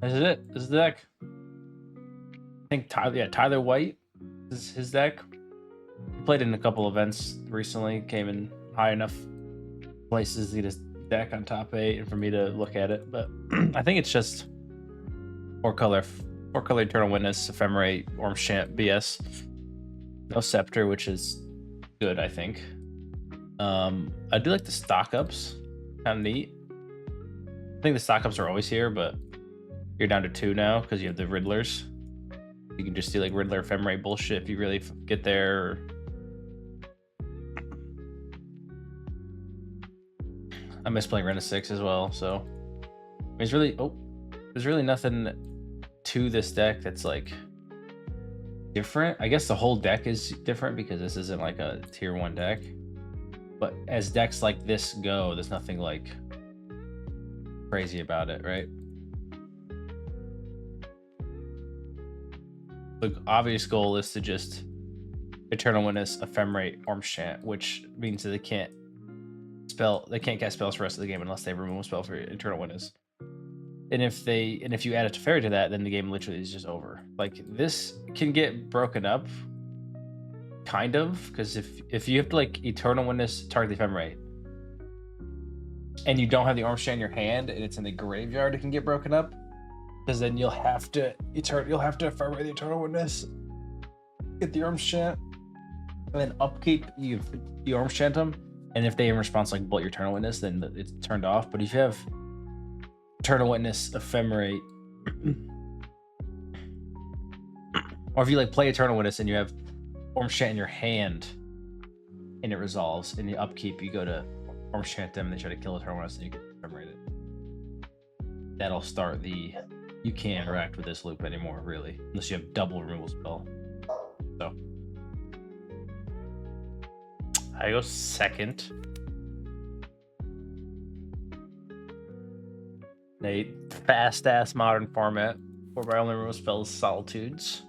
This is it. This is the deck. I think Tyler White is his deck. He played in a couple events recently, came in high enough places to get his deck on top 8 and for me to look at it. But I think it's just four color Eternal Witness, Ephemerate, Orm Chant, BS. No Scepter, which is good, I think. I do like the stock ups. Kind of neat. I think the stock ups are always here, but you're down to 2 now because you have the Riddlers. You can just do like Riddler Ephemerate bullshit if you really get there. Or... I miss playing Wrenn and Six as well, so there's really nothing to this deck that's like different. I guess the whole deck is different because this isn't like a tier 1 deck. But as decks like this go, there's nothing like crazy about it, right? The obvious goal is to just Eternal Witness, Ephemerate, Orm Chant, which means that they can't cast spells for the rest of the game unless they remove a spell for Eternal Witness. And if you add a Teferi to that, then the game literally is just over. Like, this can get broken up, kind of, because if you have to like Eternal Witness, target the Ephemerate, and you don't have the Orm Chant in your hand, and it's in the graveyard, it can get broken up. Because then you'll have to Ephemerate the Eternal Witness, get the Orm Chant, and then upkeep you Orm Chant them. And if they in response like bolt your Eternal Witness, then it's turned off. But if you have Eternal Witness, Ephemerate, or if you like play Eternal Witness and you have Orm Chant in your hand, and it resolves, in the upkeep you go to Orm Chant them, and they try to kill Eternal Witness, and you can Ephemerate it. That'll start the. You can't interact with this loop anymore, really, unless you have double removal spell. So I go second. A fast-ass modern format where my only removal spell is Solitudes.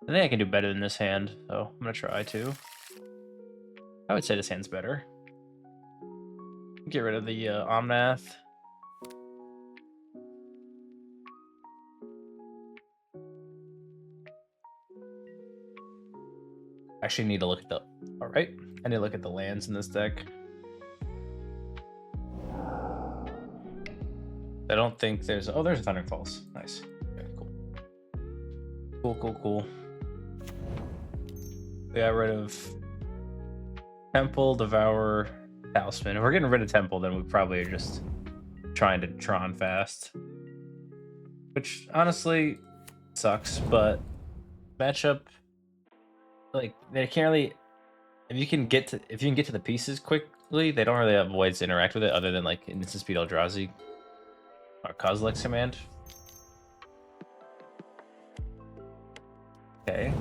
I think I can do better than this hand, so I'm gonna try to. I would say this hand's better. Get rid of the Omnath. Actually need to look at the... Alright, I need to look at the lands in this deck. I don't think there's... Oh, there's a Thundering Falls. Nice. Okay, cool. Cool. We got rid of Temple, Devour, Talisman. If we're getting rid of Temple, then we probably are just trying to Tron fast. Which, honestly, sucks, but matchup... Like, they can't really... If you can get to the pieces quickly, they don't really have ways to interact with it other than, like, Instant Speed Eldrazi or Kozilek's command. Okay.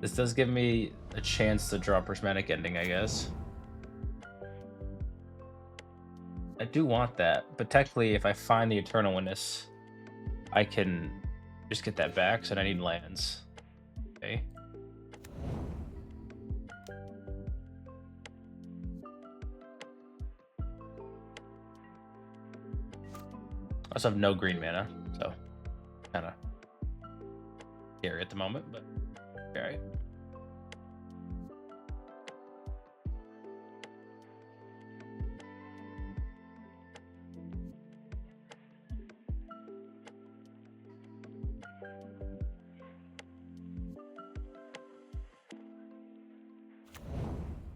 This does give me a chance to draw Prismatic Ending, I guess. I do want that, but technically, if I find the Eternal Witness, I can just get that back, so I need lands. Okay. I also have no green mana, so kind of scary at the moment, but all right.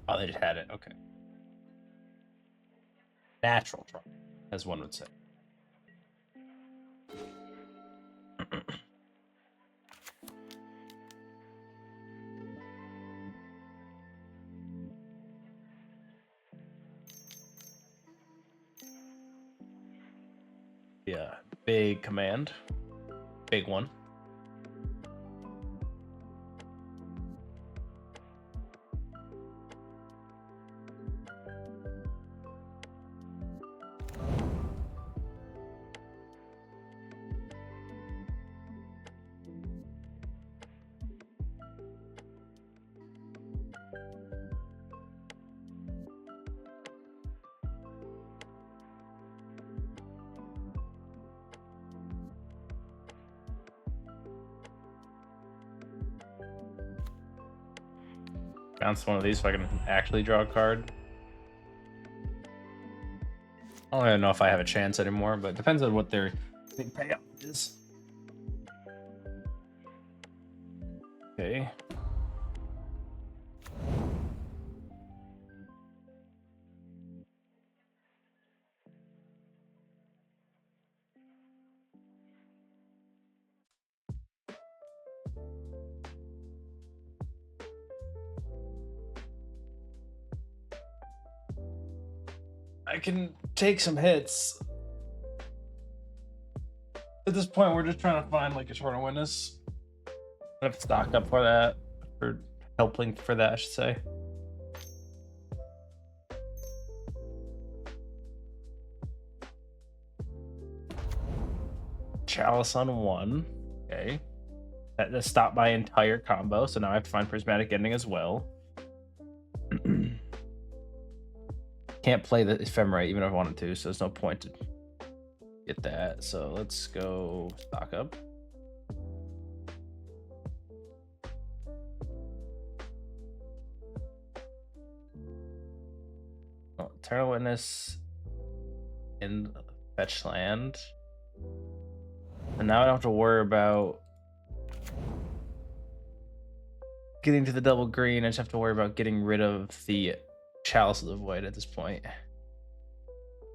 Oh, they just had it. Okay. Natural draw, as one would say. Yeah, big command. Big one. Bounce one of these so I can actually draw a card. I don't even know if I have a chance anymore, but it depends on what their big payout is. Okay. I can take some hits. At this point, we're just trying to find like Eternal Witness. I have to stock up for that, or help link for that, I should say. Chalice on 1. Okay. That stopped my entire combo, so now I have to find Prismatic Ending as well. Can't play the Ephemerate even if I wanted to, so there's no point to get that. So let's go stock up. Oh, Eternal Witness in fetch land. And now I don't have to worry about getting to the double green. I just have to worry about getting rid of the Chalice of the Void at this point.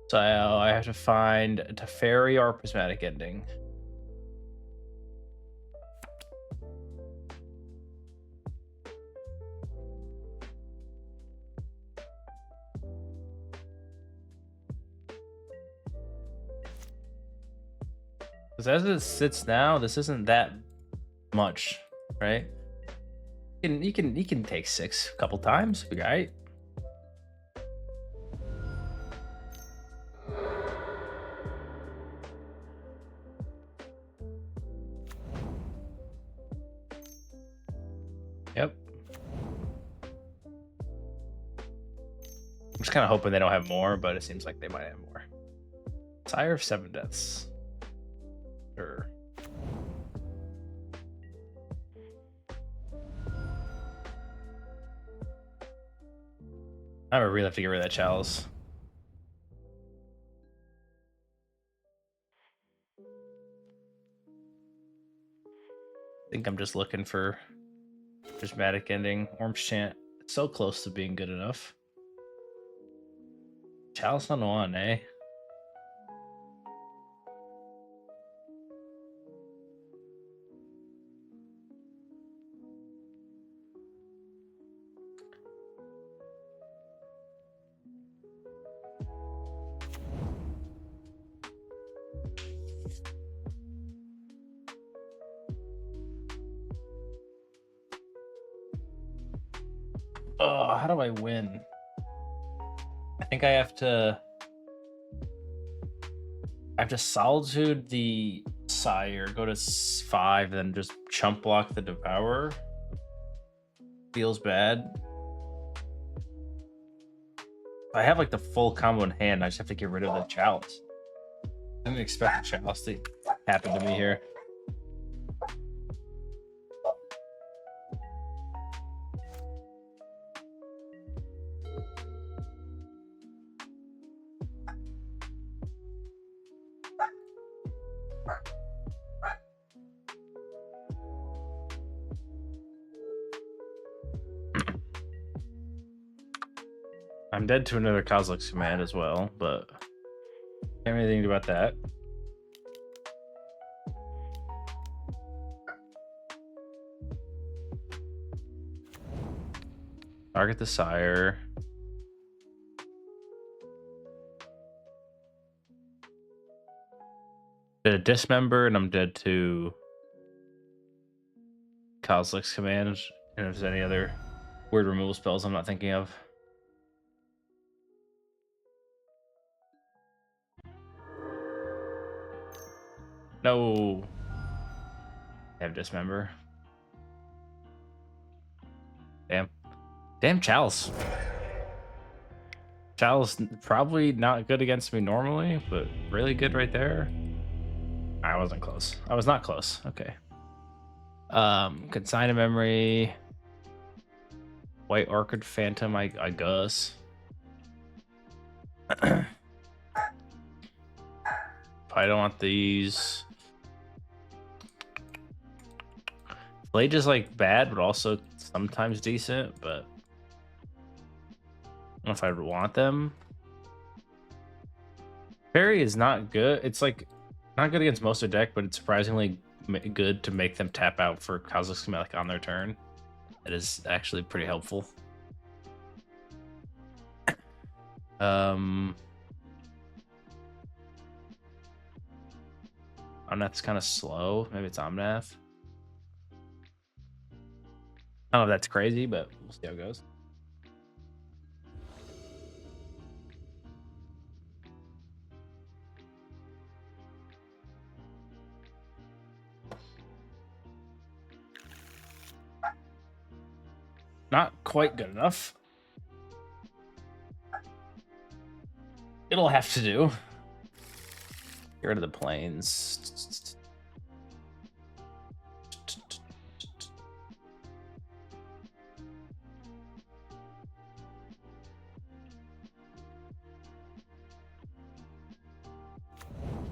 So I have to find Teferi or Prismatic Ending. Because as it sits now, this isn't that much, right? You can take 6 a couple times, be right. Yep. I'm just kind of hoping they don't have more, but it seems like they might have more. Sire of 7 Deaths. Sure. I really have to get rid of that Chalice. I think I'm just looking for Prismatic Ending. Chant. It's so close to being good enough. Chalice on 1, eh? Oh, how do I win? I think I have to Solitude the Sire, go to 5, then just chump block the Devourer. Feels bad. I have like the full combo in hand. I just have to get rid of the Chalice. I didn't expect the Chalice to happen to me here. I'm dead to another Kozilek's Command as well, but can't really think about that. Target the Sire. Did a Dismember, and I'm dead to Kozilek's Command. And if there's any other word removal spells I'm not thinking of. No. I have Dismember. Damn. Damn Chalice. Chalice probably not good against me normally, but really good right there. I wasn't close. I was not close. Okay. Consign a memory. White Orchid Phantom, I guess. I don't want these. Phlage is like bad, but also sometimes decent, but I don't know if I would want them. Teferi is not good. It's like not good against most of the deck, but it's surprisingly good to make them tap out for Cosmic Schematic on their turn. It is actually pretty helpful. Omnath's kind of slow. Maybe it's Omnath. I don't know if that's crazy, but we'll see how it goes. Not quite good enough. It'll have to do. Get rid of the planes.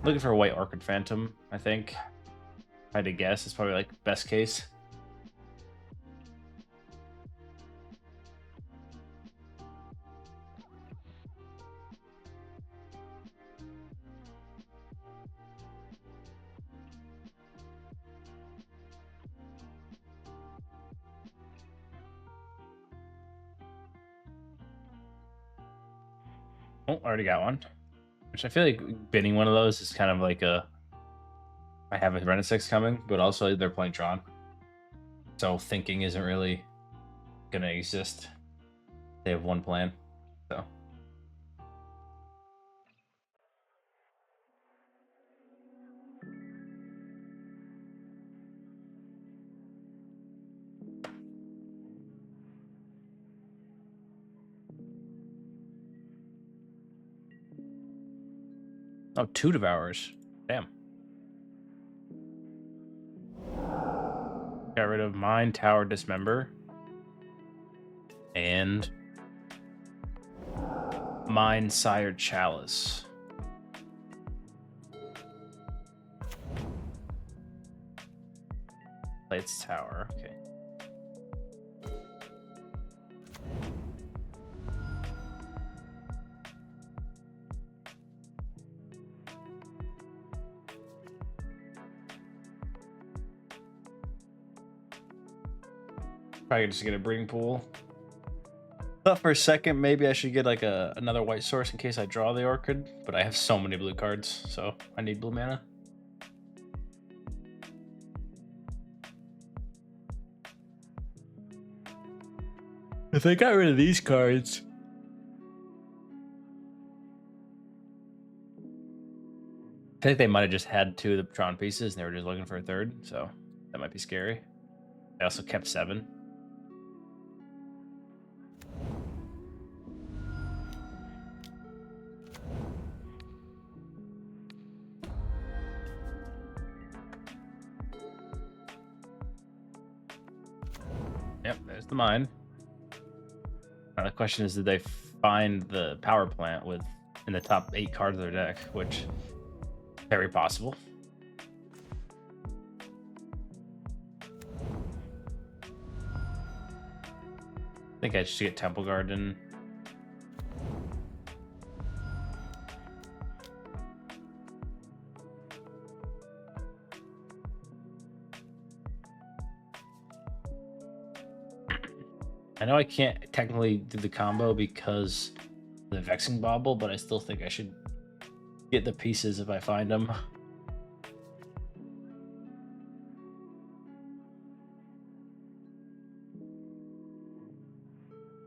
Looking for a White Orchid Phantom, I think. If I had to guess, it's probably like best case. Oh, already got one. Which I feel like binning one of those is kind of like a... I have a Wrenn and Six coming, but also they're playing Tron. So thinking isn't really going to exist. They have one plan, so... Oh, 2 Devours. Damn. Got rid of Mine, Tower, Dismember. And Mine, Sire, Chalice. Plates, Tower. Okay. Probably just get a breeding pool. Thought for a second maybe I should get like another white source in case I draw the Orchid, but I have so many blue cards, so I need blue mana. If they got rid of these cards, I think they might have just had 2 of the Tron pieces and they were just looking for a third, so that might be scary. I also kept 7. Yep, there's the mine. Now the question is, did they find the power plant with in the top 8 cards of their deck, which very possible. I think I should get Temple Garden. I know I can't technically do the combo because of the Vexing Bauble, but I still think I should get the pieces if I find them.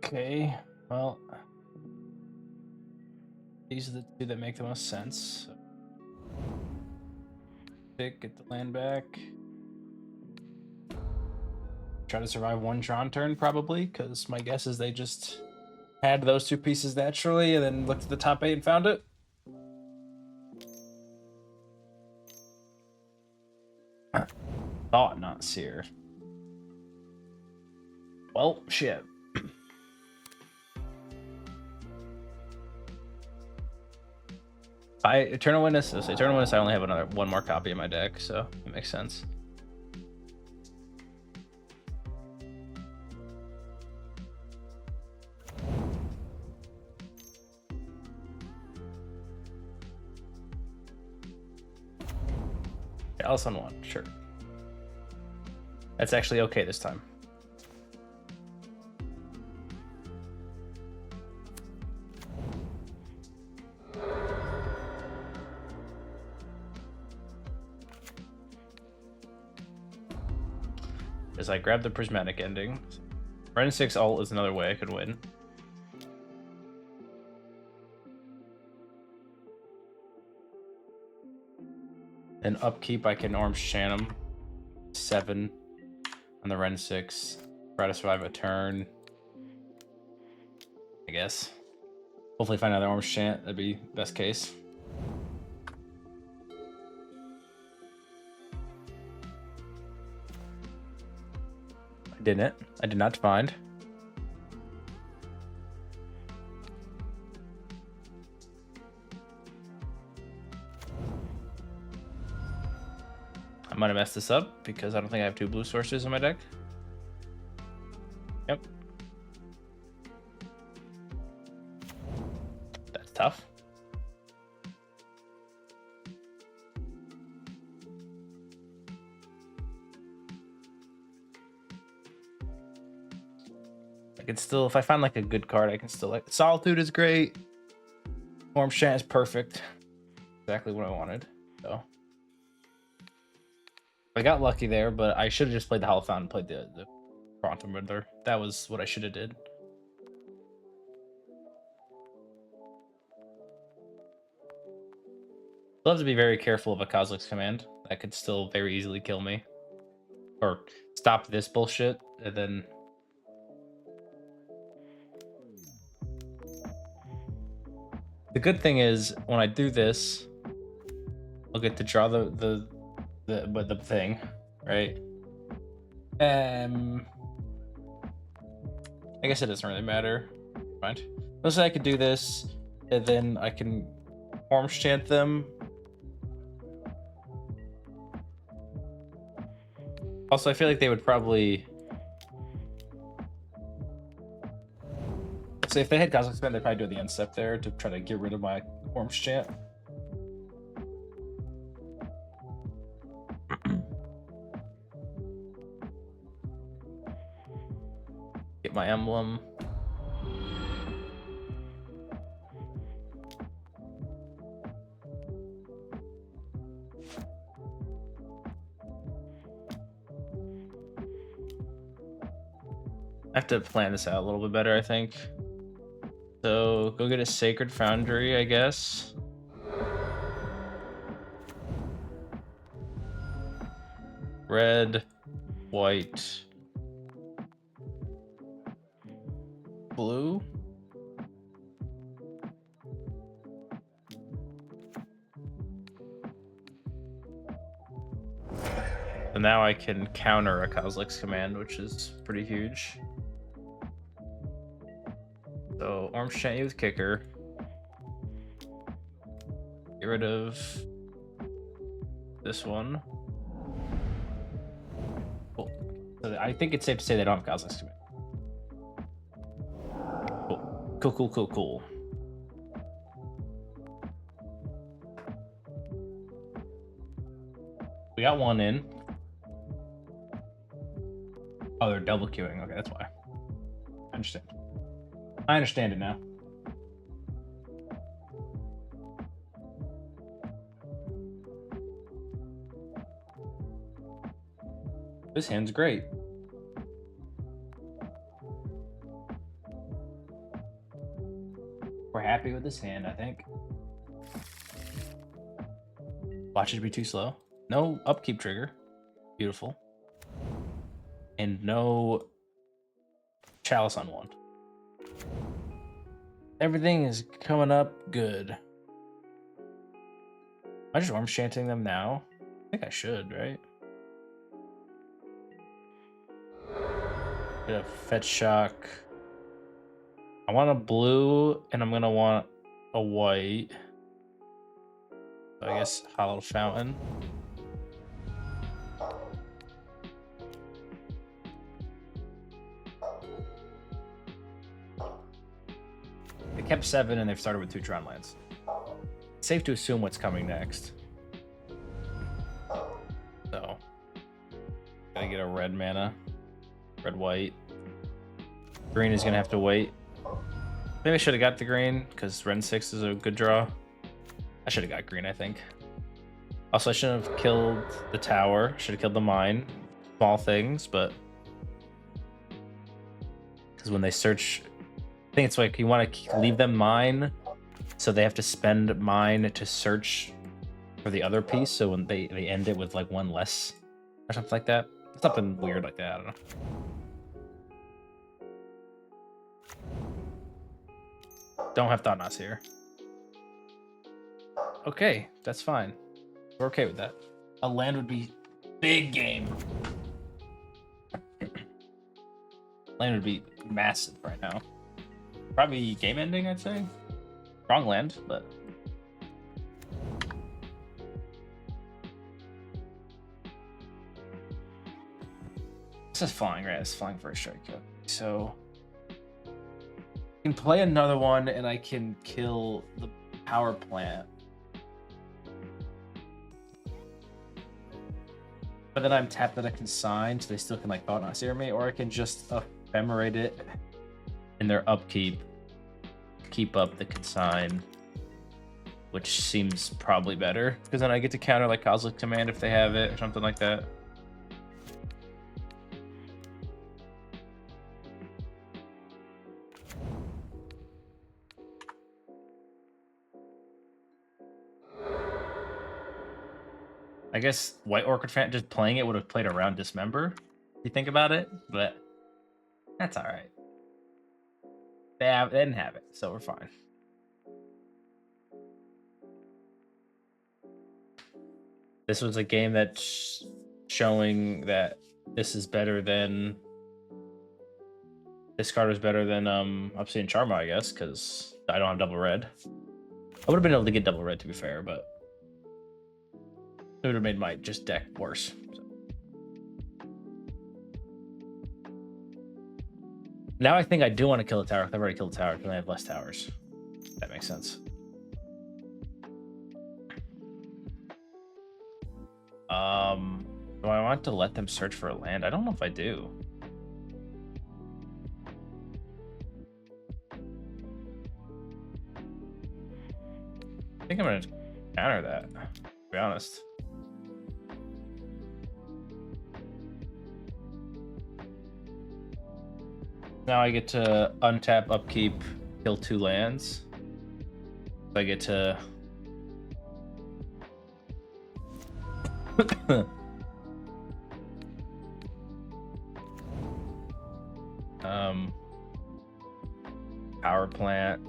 Okay, well, these are the 2 that make the most sense. Get the land back. Try to survive 1 Tron turn, probably, because my guess is they just had those 2 pieces naturally and then looked at the top 8 and found it. Thought not seer. Well, shit. Eternal Witness. So Eternal Witness. I only have one more copy in my deck, so it makes sense. Chalice on 1, sure. That's actually okay this time. As I grab the Prismatic Ending. Wrenn and Six ult is another way I could win. And upkeep, I can Orim Chant him. 7 on the Wrenn and Six. Try to survive a turn. I guess. Hopefully find another Orim Chant. That'd be best case. I didn't. I did not find. I might have messed this up because I don't think I have 2 blue sources in my deck. Yep. That's tough. I can still, if I find like a good card, I can still like Solitude is great. Orim Chant is perfect. Exactly what I wanted. So I got lucky there, but I should have just played the Hallowed Fountain and played the Quantum Riddler. That was what I should have did. Still have to be very careful of a Kozilek's Command. That could still very easily kill me. Or stop this bullshit, and then... The good thing is, when I do this, I'll get to draw the thing, right? I guess it doesn't really matter. Right? Let's say I could do this, and then I can Orim Chant them. Also, I feel like they would probably... So if they had Cosmic Spin, they'd probably do the end step there to try to get rid of my Orim Chant. Get my emblem. I have to plan this out a little bit better, I think. So go get a Sacred Foundry, I guess. Red, white, blue. So now I can counter a Kozilek's Command, which is pretty huge. So Orim Chant you with Kicker. Get rid of this one. Cool. So I think it's safe to say they don't have Kozilek's Command. Cool. Cool, cool, cool, cool. We got one in. Oh, they're double queuing. Okay, that's why. I understand. I understand it now. This hand's great. We're happy with this hand, I think. Watch it be too slow. No upkeep trigger. Beautiful. And no Chalice on 1. Everything is coming up good. Am I just Orim Chanting them now? I think I should, right? Get a Fetch Shock. I want a blue, and I'm gonna want a white. So I guess Hallowed Fountain. They kept 7 and they've started with 2 Tron lands. It's safe to assume what's coming next. So, gotta get a red mana. Red, white. Green is gonna have to wait. Maybe I should have got the green because Wrenn and Six is a good draw. I should have got green, I think. Also, I shouldn't have killed the tower. Should have killed the mine. Small things, but because when they search, I think it's like you want to leave them mine, so they have to spend mine to search for the other piece. So when they end it with like 1 less or something like that, something weird like that. I don't know. Don't have Thought-Knots here. Okay, that's fine. We're okay with that. A land would be big game. Land would be massive right now. Probably game ending, I'd say. Wrong land, but this is flying, right? It's flying for a strike. So I can play another one and I can kill the power plant. But then I'm tapped at a Consign, so they still can like Thought-Knot Seer me, or I can just Ephemerate it in their upkeep, keep up the Consign, which seems probably better, because then I get to counter like Cosmic Command if they have it, or something like that. I guess White Orchid fan just playing it would have played around Dismember, if you think about it, but that's all right. They didn't have it, so we're fine. This was a game that's showing that this is better than this card is better than Obsidian Charmer, I guess, because I don't have double red. I would have been able to get double red, to be fair, but it would have made my just deck worse. So. Now I think I do want to kill a tower. I've already killed a tower because I have less towers. That makes sense. Do I want to let them search for a land? I don't know if I do. I think I'm gonna counter that, to be honest. Now I get to untap, upkeep, kill 2 lands. I get to power plant.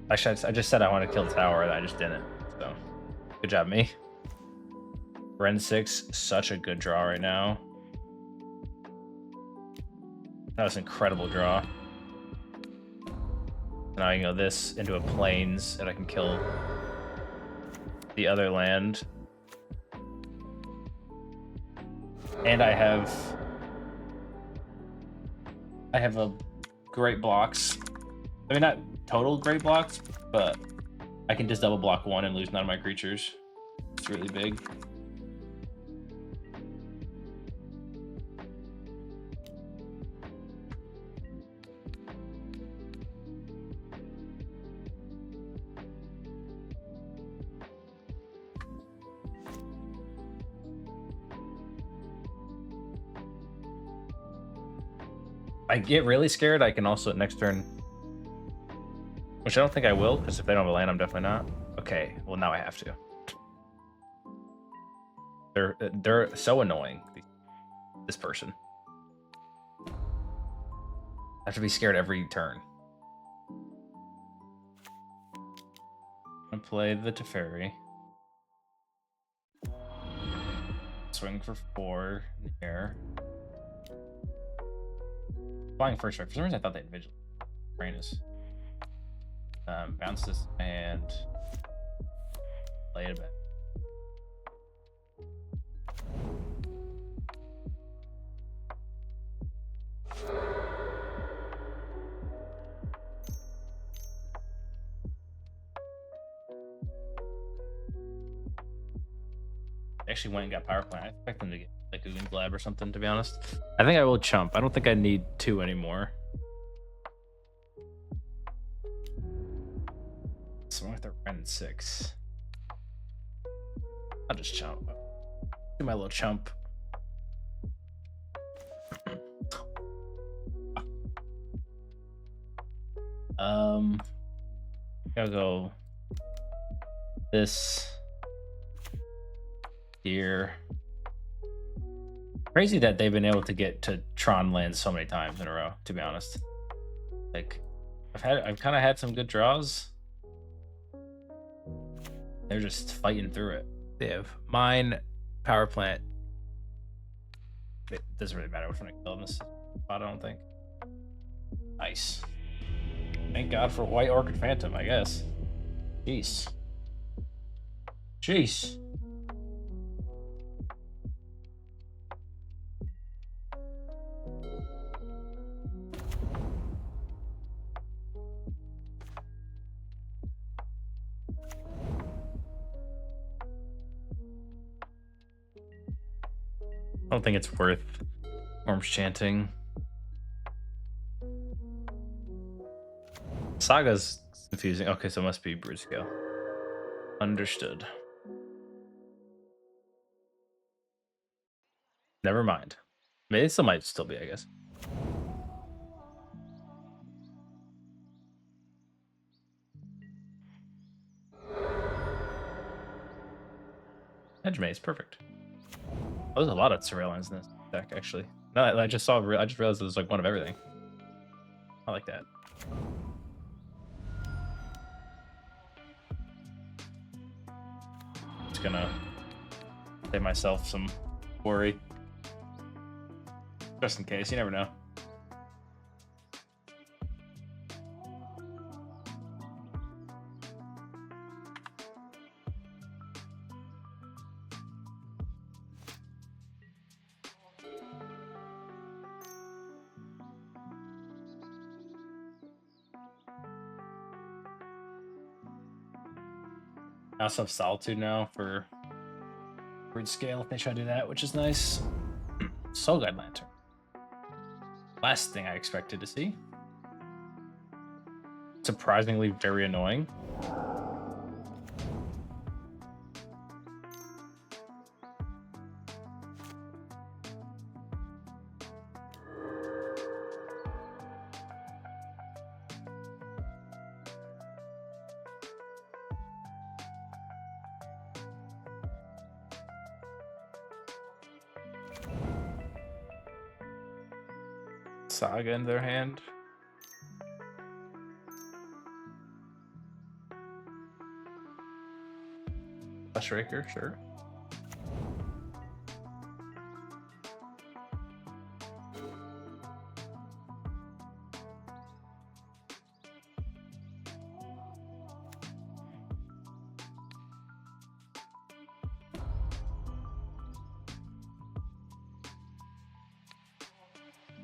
I just said I want to kill the tower and I just didn't. So good job, me. Wrenn and Six, such a good draw right now. That was an incredible draw. Now I can go this into a plains and I can kill the other land. And I have a great blocks. I mean, not total great blocks, but I can just double block 1 and lose none of my creatures. It's really big. I get really scared, I can also next turn, which I don't think I will, because if they don't have a land, I'm definitely not. Okay, well now I have to. They're so annoying. This person. I have to be scared every turn. I'm gonna play the Teferi. Swing for 4 in the air. Flying first strike. For some reason, I thought they had Vigil. Brain is. Bounce this and play it back. They actually went and got power plant. I expect them to get like a Goon's Lab or something, to be honest. I think I will chump. I don't think I need 2 anymore. So I'm with the Wrenn and Six. I'll just chump. Do my little chump. Gotta go this here. Crazy that they've been able to get to Tron lands so many times in a row, to be honest. Like, I've kind of had some good draws. They're just fighting through it. They have mine, power plant. It doesn't really matter which one I kill in this spot, I don't think. Nice. Thank God for White Orchid Phantom, I guess. Jeez. Jeez. I don't think it's worth Orm's Chanting. Saga's confusing. Okay, so it must be Brood Scale. Understood. Never mind. Maybe it still might still be, I guess. Hedge Maze, perfect. Oh, there's a lot of surveillance in this deck, actually. No, I just realized there's like one of everything. I like that. Just gonna save myself some worry. Just in case, you never know. I also have Solitude now for Brood Scale if they try to do that, which is nice. Soul Guide Lantern. Last thing I expected to see. Surprisingly very annoying. Saga in their hand. Flash Raker, sure.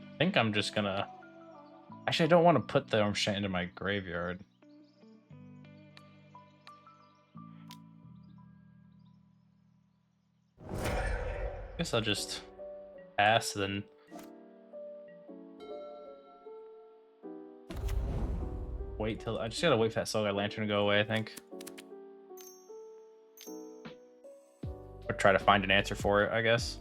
I think I'm just gonna... Actually, I don't want to put the Chant into my graveyard. Guess I'll just pass, then wait till... I just gotta wait for that Soul Guide Lantern to go away, I think. Or try to find an answer for it, I guess.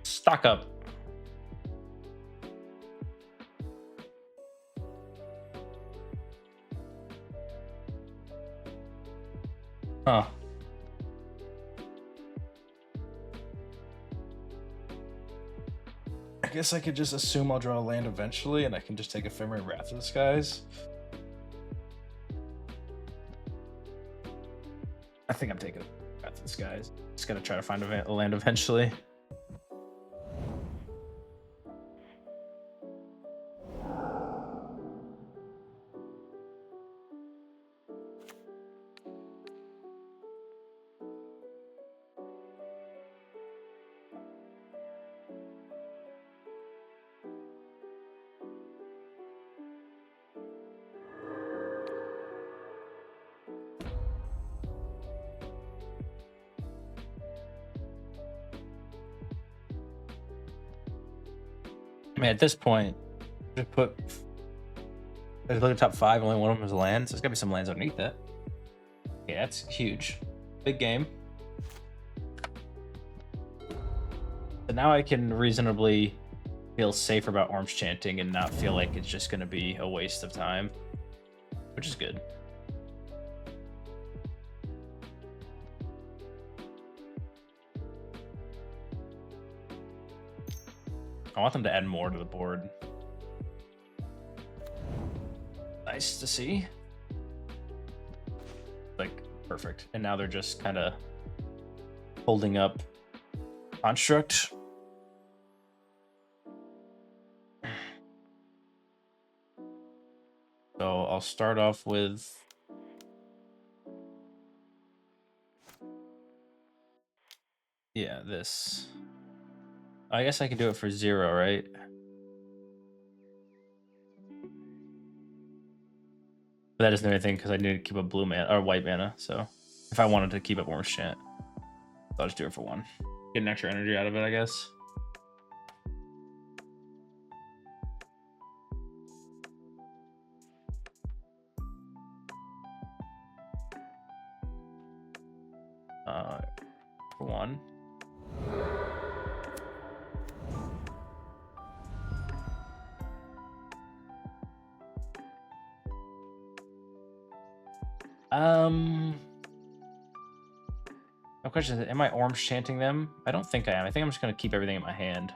Stock up. Huh. I guess I could just assume I'll draw a land eventually, and I can just take Ephemerate Wrath of the Skies. I think I'm taking Wrath of the Skies. Just gotta try to find a land eventually. I mean, at this point, just put. Let's look at top 5. Only one of them is land, so there's gotta be some lands underneath that. Yeah, that's huge. Big game. So now I can reasonably feel safer about Orim's Chanting and not feel like it's just gonna be a waste of time, which is good. I want them to add more to the board. Nice to see. Like, perfect. And now they're just kind of holding up Construct. So I'll start off with this. I guess I can do it for 0, right? But that doesn't do anything because I need to keep up blue mana or white mana. So if I wanted to keep up Orim's Chant, I'll just do it for 1. Get an extra energy out of it, I guess. For 1. No question. Am I Orim's Chanting them? I don't think I am. I think I'm just gonna keep everything in my hand.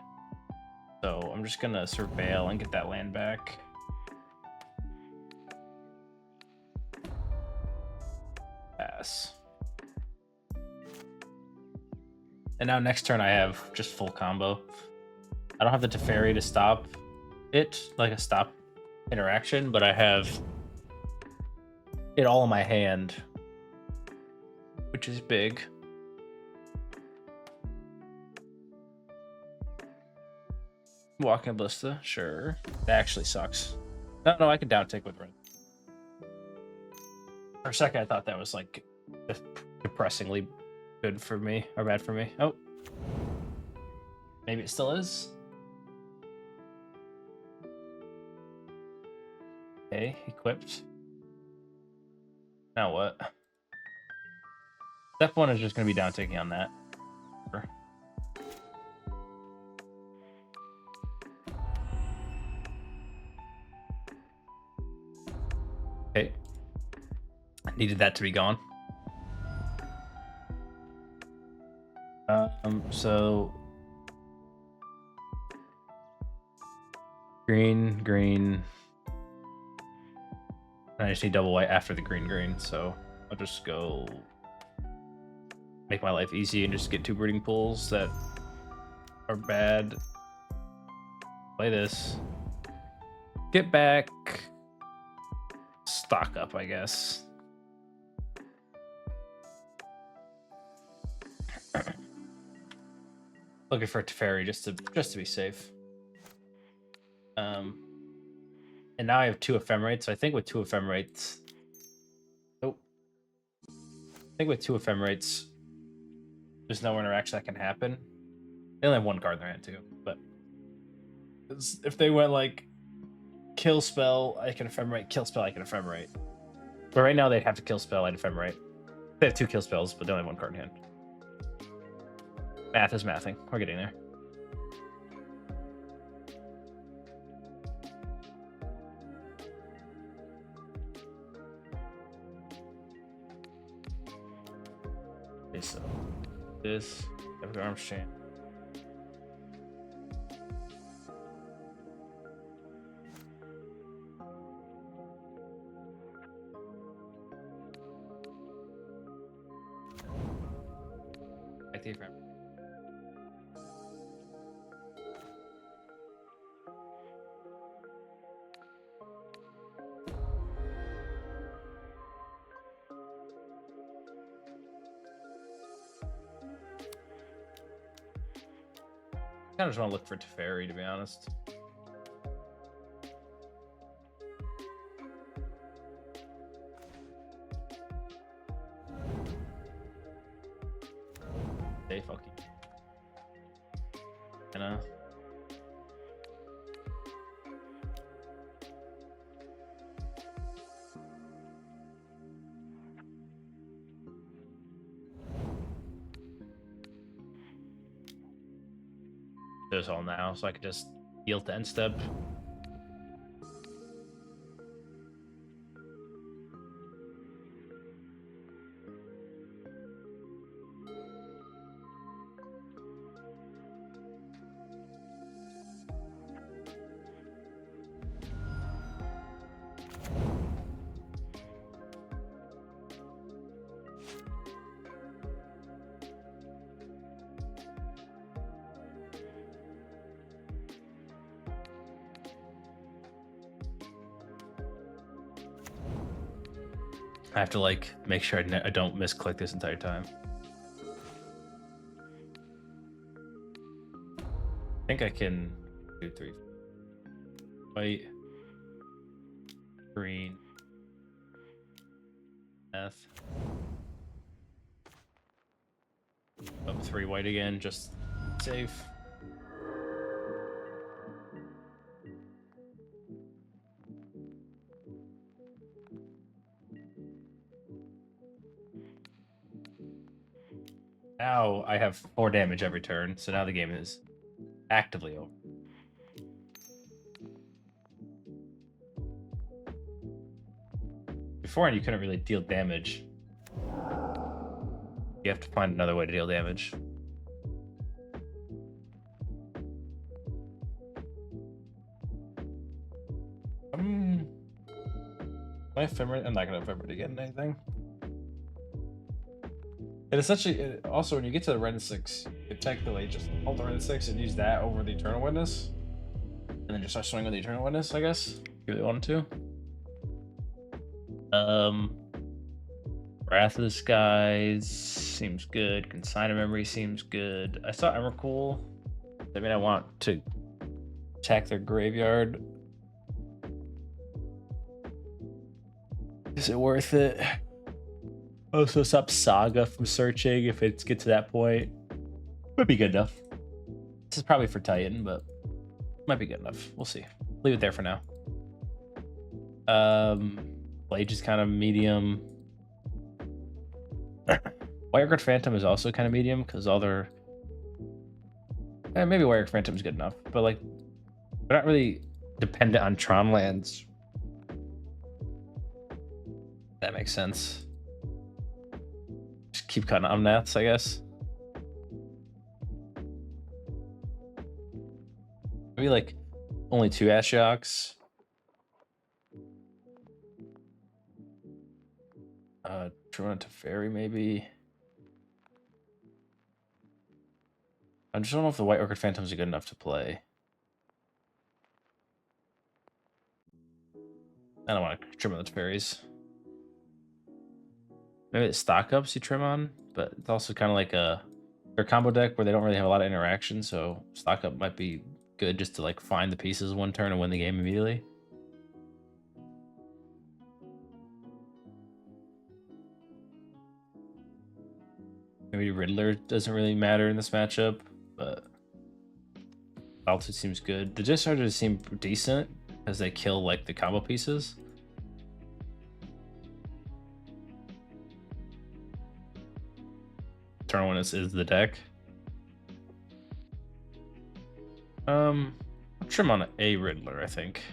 So I'm just gonna surveil and get that land back. Pass. And now next turn I have just full combo. I don't have the Teferi to stop it, like a stop interaction, but I have it all in my hand, which is big. Walking Ballista, sure. That actually sucks. No, I can down tick with Wrenn. For a second, I thought that was like depressingly good for me or bad for me. Oh, maybe it still is. Okay, equipped. Now what? Step 1 is just going to be down ticking on that. Sure. Okay. I needed that to be gone. So green. And I just need double white after the green, so I'll just go make my life easy and just get 2 breeding pools that are bad. Play this. Get back. Stock up, I guess. Looking for a Teferi just to be safe. And now I have 2 Ephemerates. So I think with 2 Ephemerates, I think with 2 Ephemerates, there's no interaction that can happen. They only have 1 card in their hand too, but if they went like kill spell, I can Ephemerate, kill spell, I can Ephemerate. But right now they'd have to kill spell, I'd Ephemerate. They have 2 kill spells, but they only have 1 card in hand. Math is mathing. We're getting there. Okay, so this Orim's Chant. Active frame. I just want to look for Teferi, to be honest. Hey, fuck you. this all now, so I could just heal to end step. I have to like make sure I don't misclick this entire time. I think I can do 3. White, green, F. Up 3 white again, just safe. Now I have 4 damage every turn, so now the game is actively over. Beforehand, you couldn't really deal damage. You have to find another way to deal damage. My Ephemerate, I'm not gonna Ephemerate again anything. And essentially, also when you get to the Wrenn and Six, you technically just hold the Wrenn and Six and use that over the Eternal Witness, and then just start swinging with the Eternal Witness, I guess, if you really wanted to. Wrath of the Skies seems good. Consign of Memory seems good. I saw Emrakul. I mean, I want to attack their graveyard. Is it worth it? Also, stop Saga from searching if it gets to that point. Might be good enough. This is probably for Titan, but might be good enough. We'll see. Leave it there for now. Phlage is kind of medium. Wirecard Phantom is also kind of medium because all their maybe Wirecard Phantom is good enough, but like they're not really dependent on Tron lands. That makes sense. Just keep cutting Omnaths, I guess. Maybe like only 2 Ashioks. Tron Teferi maybe. I just don't know if the White Orchid Phantoms are good enough to play. I don't want to trim on the Teferis. Maybe it's stock ups you trim on, but it's also kind of like a their combo deck where they don't really have a lot of interaction, so stock up might be good just to like find the pieces one turn and win the game immediately. Maybe Riddler doesn't really matter in this matchup, but Solitude seems good. The Discharges seem decent as they kill like the combo pieces. Turn one is the deck. I'll trim on a Riddler, I think.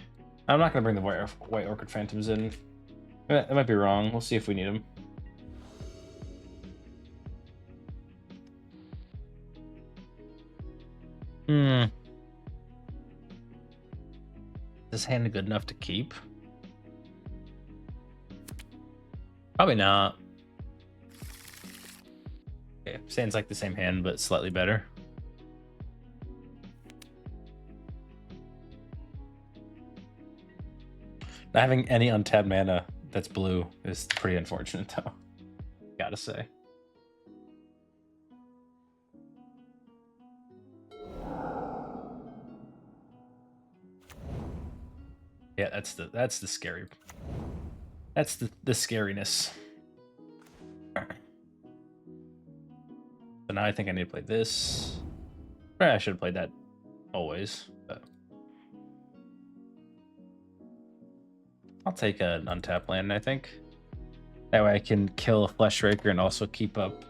I'm not gonna bring the White Orchid Phantoms in. That might be wrong. We'll see if we need them. Is this hand good enough to keep? Probably not. Okay, sounds like the same hand, but slightly better. Not having any untapped mana that's blue is pretty unfortunate, though. Gotta say. Yeah, that's the scary. That's the scariness. So now I think I need to play this. I should have played that always, but I'll take an untapped land, I think. That way I can kill a Flesh Raker and also keep up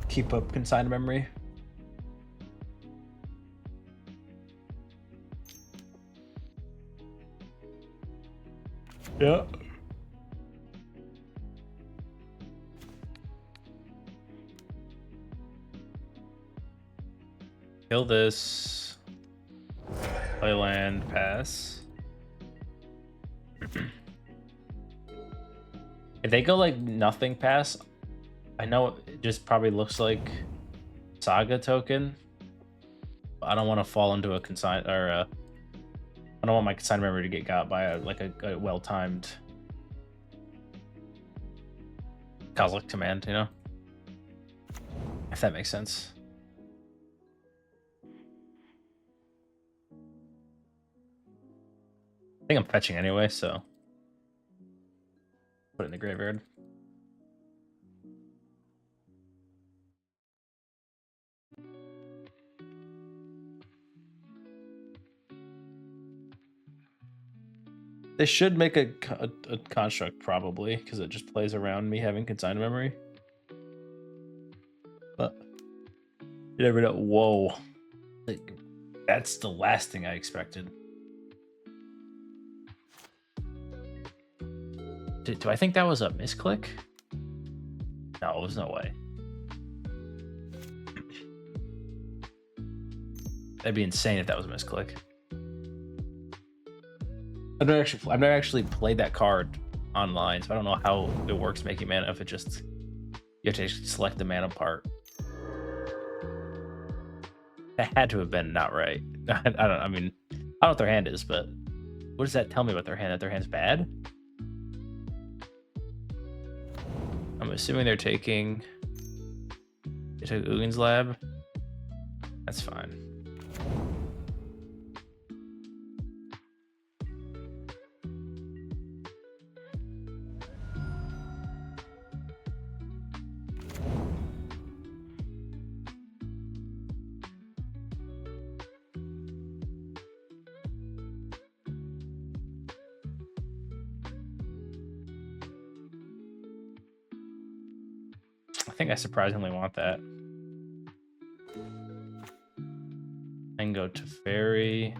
Consign Memory. Yeah. Kill this. Play land, pass. If they go like nothing pass, I know it just probably looks like Saga token. But I don't want to fall into a consign or I don't want my consign memory to get got by a well-timed Kozilek command, you know? If that makes sense. I think I'm fetching anyway, so put it in the graveyard. They should make a construct probably, because it just plays around me having consigned memory. But you never know. Whoa, like, that's the last thing I expected. Do I think that was a misclick? No, there's no way. That'd be insane if that was a misclick. I've never actually played that card online, so I don't know how it works making mana. If it just you have to actually select the mana part. That had to have been not right. I don't know what their hand is, but what does that tell me about their hand? That their hand's bad? I'm assuming they took Ugin's Lab. That's fine. I think I surprisingly want that. And go Teferi.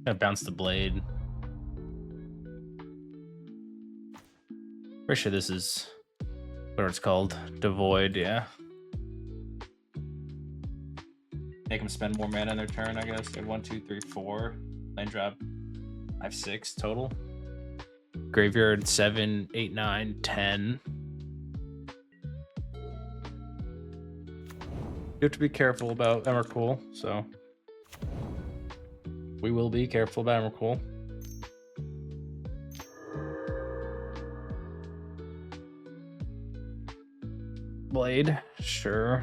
Gonna bounce the blade. Pretty sure this is what it's called. Devoid, yeah. Make them spend more mana on their turn, I guess. They have 1, 2, 3, 4. Land drop 5, 6 total. Graveyard 7, 8, 9, 10. You have to be careful about Emrakul, so we will be careful about Emrakul. Blade, sure.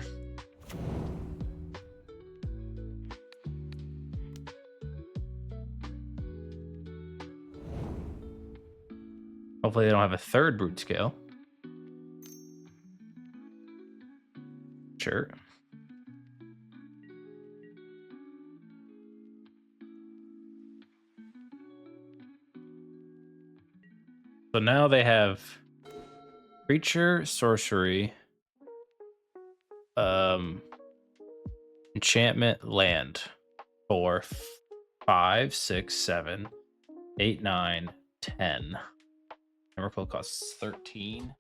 Hopefully they don't have a third brute scale. Sure. So now they have creature, sorcery, enchantment, land for 5, 6, 7, 8, 9, 10. Emrakul costs 13.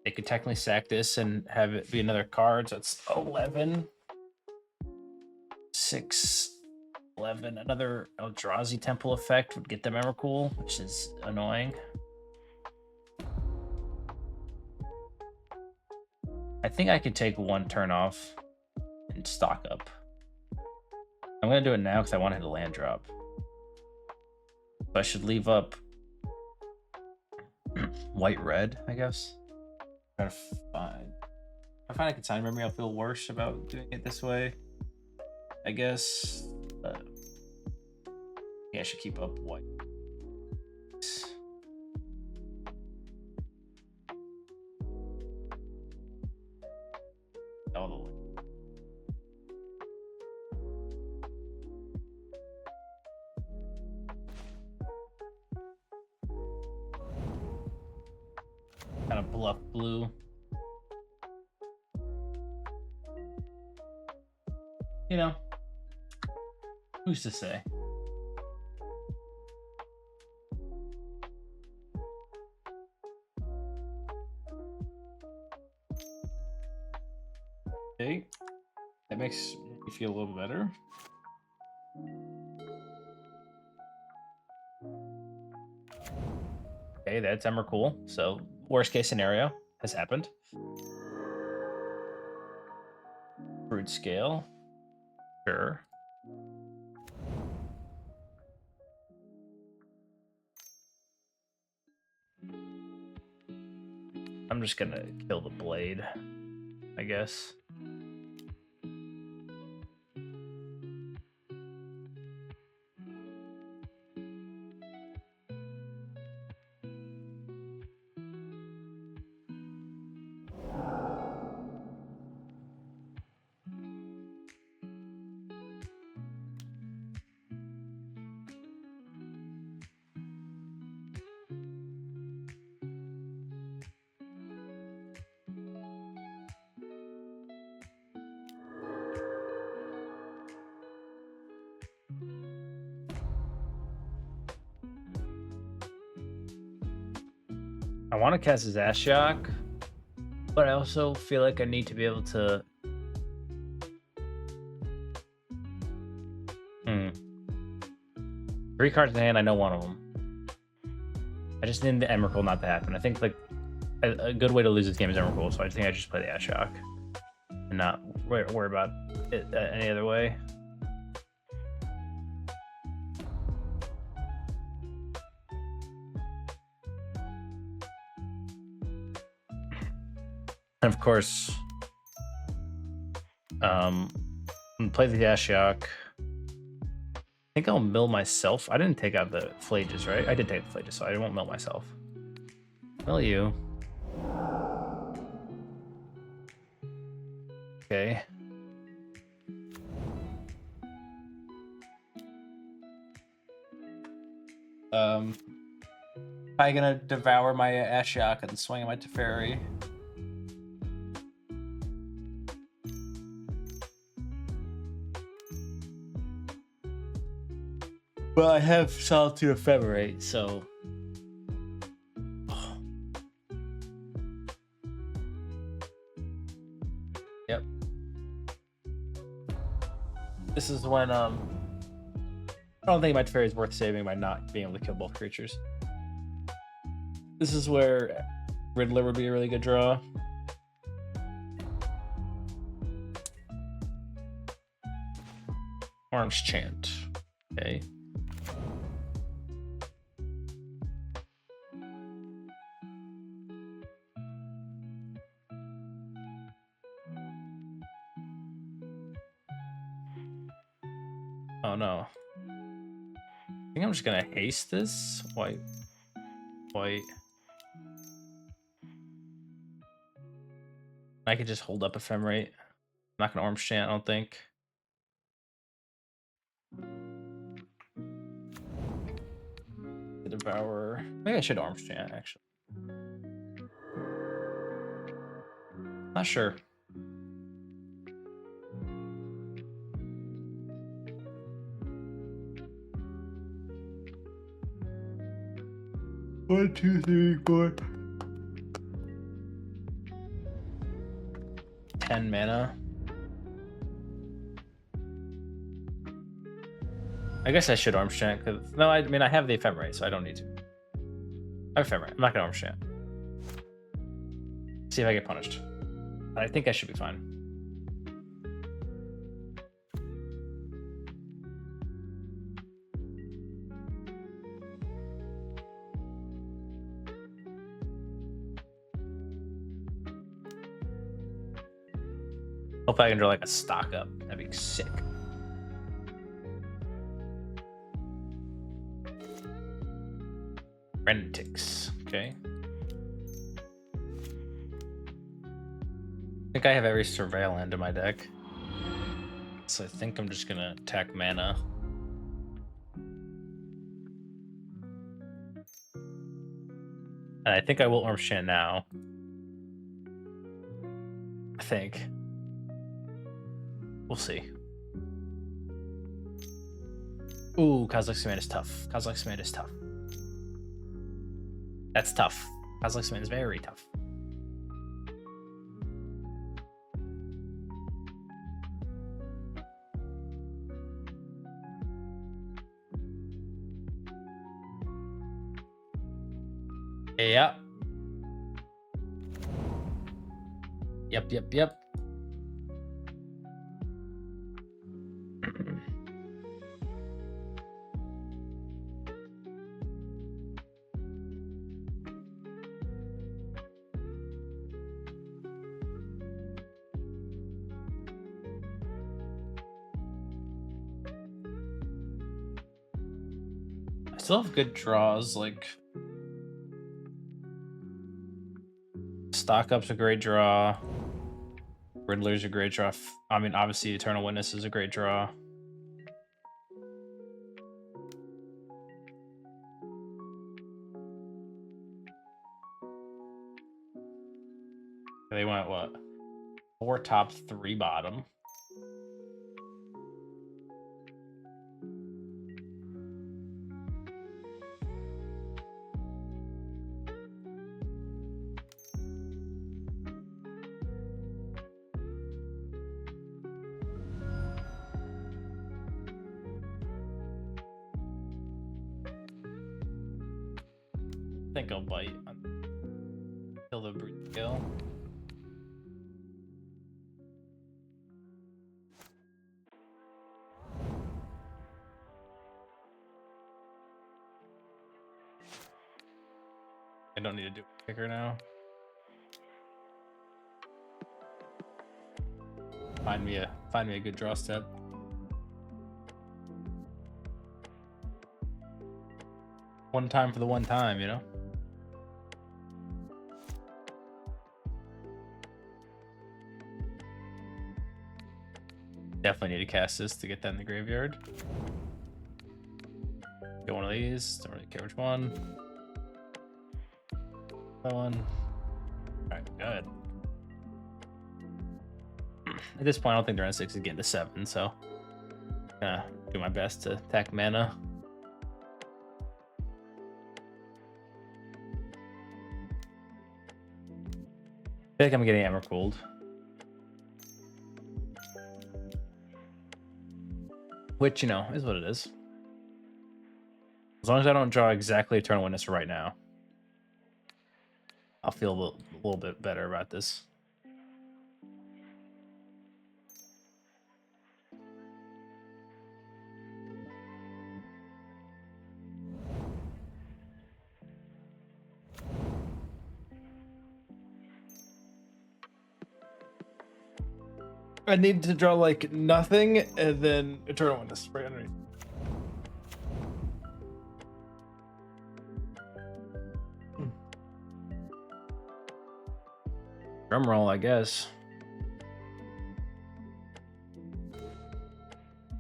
They could technically sack this and have it be another card, so it's 11. 6, 11. Another Eldrazi Temple effect would get them Emrakul, which is annoying. I think I could take one turn off and stock up. I'm going to do it now because I want to hit a land drop. But I should leave up white-red, I guess. Try to find... If I find a consign memory, I'll feel worse about doing it this way, I guess. But yeah, I should keep up white. All the way. Kind of bluff blue. you know, who's to say? Okay, that makes me feel a little better. Okay, that's Emrakul. So worst case scenario has happened. Brood scale. Sure. I'm just gonna kill the blade, I guess. I want to cast his Ashiok, but I also feel like I need to be able to. Three cards in hand, I know one of them. I just need the Emrakul not to happen. I think like a good way to lose this game is Emrakul, so I think I just play the Ashiok and not worry about it any other way. And of course, I'm gonna play the Ashiok. I think I'll mill myself. I didn't take out the Phlages, right? I did take the Phlages, so I won't mill myself. Mill you. Okay. Probably gonna devour my Ashiok and swing at my Teferi. Well, I have Solitude Ephemerate, so. Oh. Yep. This is when I don't think my Teferi is worth saving by not being able to kill both creatures. This is where Riddler would be a really good draw. Orange Chant. Okay. Oh no. I think I'm just gonna haste this. White. I could just hold up Ephemerate. I'm not gonna Orange Chant, I don't think. Devour. Maybe I should Orange Chant, actually. Not sure. One, two, three, four. 10 mana. I guess I should Orange Chant, because no, I mean I have the Ephemerate, so I don't need to. I have Ephemerate. I'm not gonna Orange Chant. See if I get punished. I think I should be fine. Hope I can draw like a stock up. That'd be sick. Wrenn and Six. Okay. I think I have every Surveil Land in my deck. So I think I'm just gonna attack mana. And I think I will Orange Chant now. I think. We'll see. Ooh, Kozilek's Command is tough. Kozilek's Command is tough. That's tough. Kozilek's Command is very tough. Yeah. Yep. I still have good draws, like Stock Up's a great draw. Riddler's a great draw. I mean, obviously, Eternal Witness is a great draw. They went, what? 4 top, 3 bottom. I think I'll bite until the brute kill. I don't need to do a kicker now. Find me a good draw step. One time for the one time, you know? Definitely need to cast this to get that in the graveyard. Get one of these. Don't really care which one. That one. Alright, good. At this point, I don't think the Wrenn and Six is getting to 7, so I'm gonna do my best to attack mana. I feel like I'm getting Emrakul. Which, you know, is what it is. As long as I don't draw exactly Eternal Witness right now, I'll feel a little bit better about this. I need to draw like nothing and then Eternal Witness right underneath. Drum roll, I guess.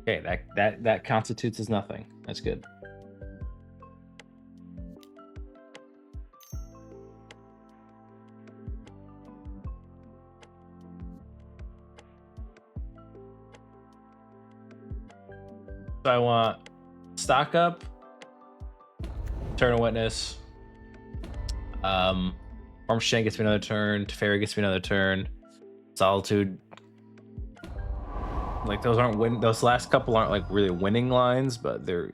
Okay, that constitutes as nothing. That's good. So I want Stock Up, Eternal Witness, Orchid gets me another turn, Teferi gets me another turn, Solitude. Like those last couple aren't like really winning lines, but they're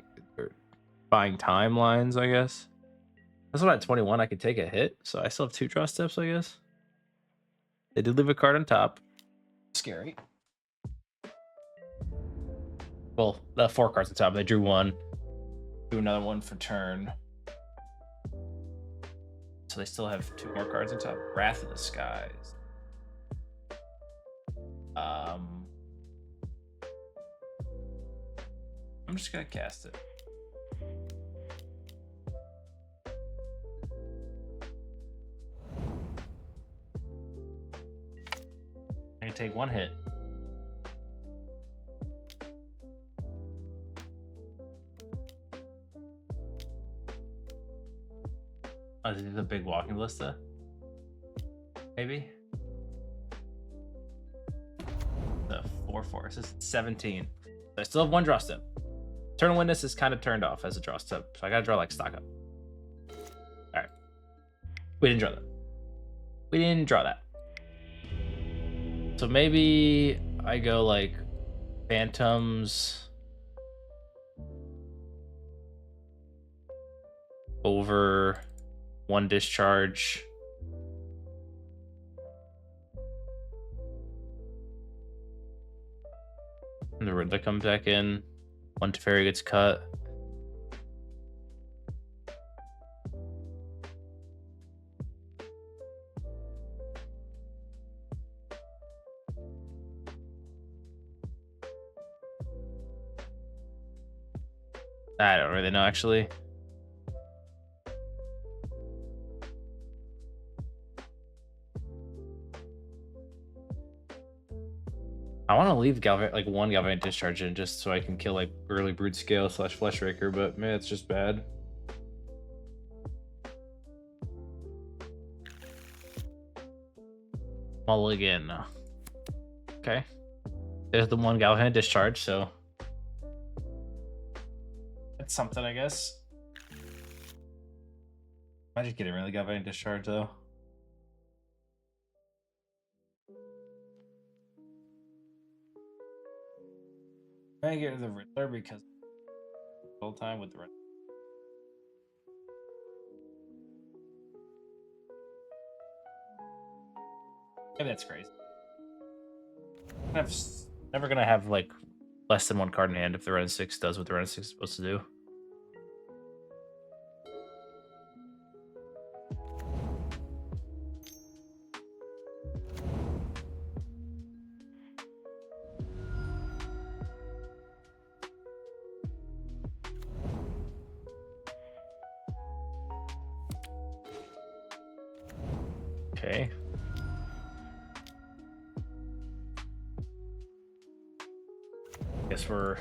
buying time lines, I guess. That's what at 21 I could take a hit, so I still have 2 draw steps, I guess. They did leave a card on top. Scary. Well, the 4 cards on top. They drew 1. Do another one for turn. So they still have 2 more cards on top. Wrath of the Skies. I'm just gonna cast it. I can take 1 hit. Oh, is it a big walking ballista? Maybe? The 4/4. This is 17. So I still have 1 draw step. Eternal Witness is kind of turned off as a draw step, so I gotta draw like stock up. Alright. We didn't draw that. We didn't draw that. So maybe I go like Phantoms over 1 Discharge. And the Riddler comes back in. 1 Teferi gets cut. I don't really know, actually. I want to leave like 1 Galvanic Discharge in just so I can kill like early Brood Scale / Fleshraker, but man, it's just bad. Mulligan. Okay. There's the 1 Galvanic Discharge, so that's something, I guess. Might just get a really Galvanic Discharge though. I get rid of the Riddler because the whole time with the Riddler. Maybe that's crazy. I'm never gonna have like less than 1 card in hand if the Wrenn and Six does what the Wrenn and Six is supposed to do. Okay. Guess we're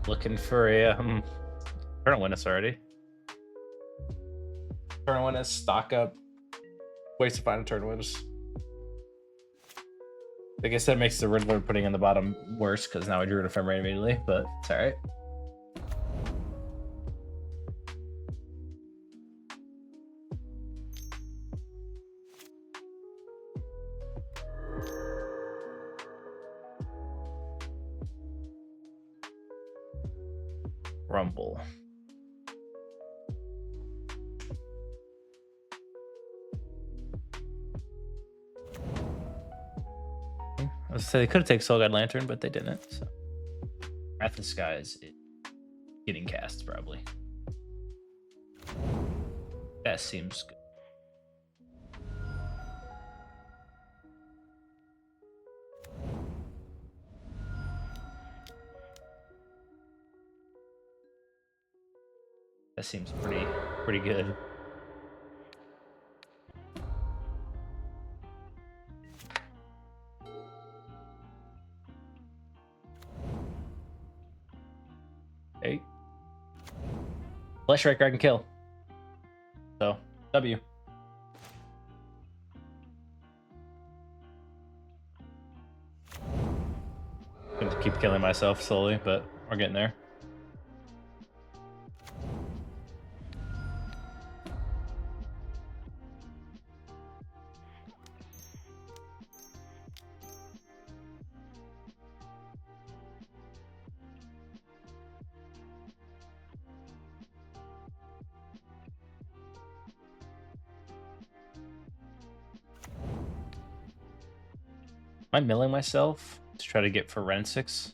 looking for a Eternal Witness already. Eternal Witness, stock up. Waste to find Eternal Witness. I guess that makes the Riddler putting in the bottom worse because now I drew an Ephemerate immediately, but it's alright. Rumble. I was say they could have taken Soul Guide Lantern, but they didn't. So Wrath of the Skies is getting cast probably. That seems good. That seems pretty good. Hey. Fleshraker I can kill. So, W. I'm going to keep killing myself slowly, but we're getting there. Am I milling myself to try to get for Wrenn and Six?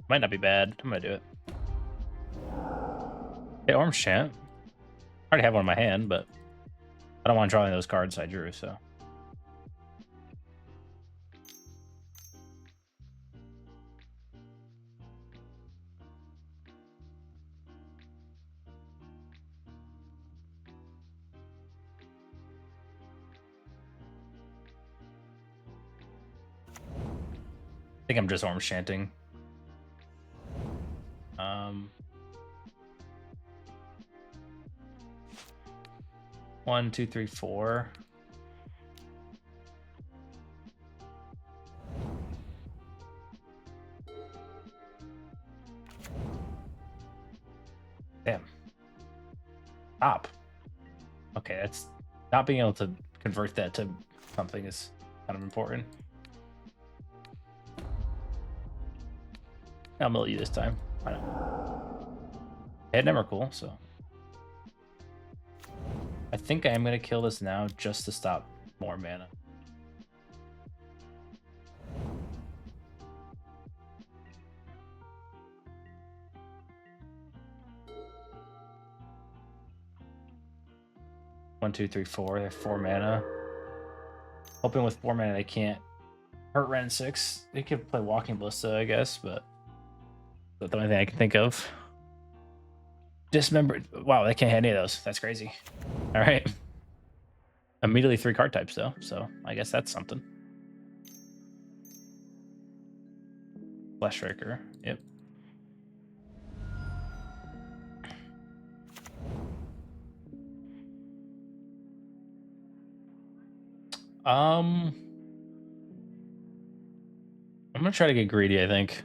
Might not be bad. I'm gonna do it. Hey, Orm Chant. I already have one in my hand, but I don't want to draw any of those cards I drew, so. I think I'm just Orm Chanting. 1, 2, 3, 4. Okay, that's not being able to convert that to something is kind of important. I'll mill you this time. Why not? Head never cool, so. I think I am gonna kill this now just to stop more mana. One, two, three, four. They have 4 mana. Hoping with 4 mana they can't hurt Wrenn and Six. They could play Walking Ballista, I guess, but that's the only thing I can think of. Dismembered. Wow, they can't hit any of those. That's crazy. All right. Immediately 3 card types though, so I guess that's something. Fleshraker. Yep. I'm gonna try to get greedy, I think.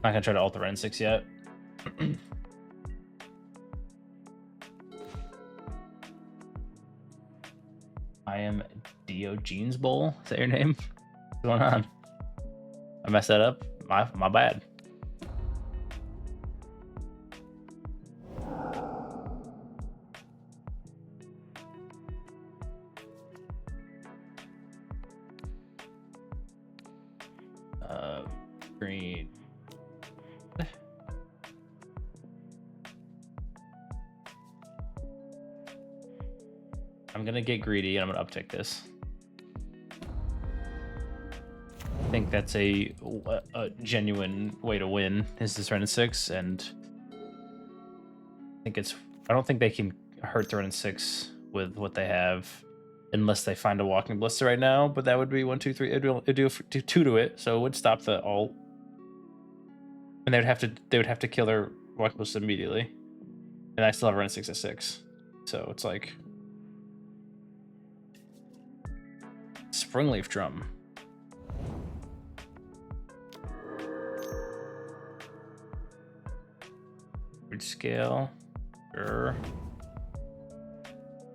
Not gonna try to ult the Wrenn and Six yet. I am Diogenes Bowl. Is that your name? What's going on? I messed that up. My bad. Green. I'm gonna get greedy and I'm gonna uptick this. I think that's a genuine way to win is this Wrenn and Six, and I don't think they can hurt the Wrenn and Six with what they have unless they find a Walking Ballista right now, but that would be 1, 2, 3. It'd do 2 to it, so it would stop the ult. And they would have to kill their Walking Ballista immediately. And I still have Wrenn and Six at 6. So it's like Springleaf Drum. Root Scale. Sure.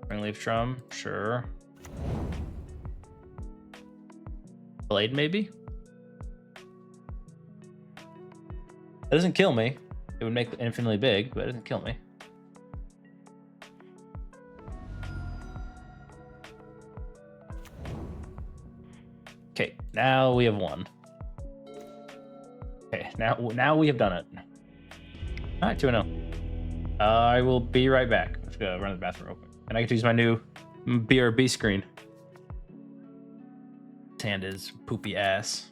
Springleaf Drum. Sure. Blade, maybe? That doesn't kill me. It would make it infinitely big, but it doesn't kill me. Okay, now we have won. Okay, now we have done it. All right, 2-0. I will be right back. Let's go run to the bathroom real quick. And I get to use my new BRB screen. His hand is poopy ass.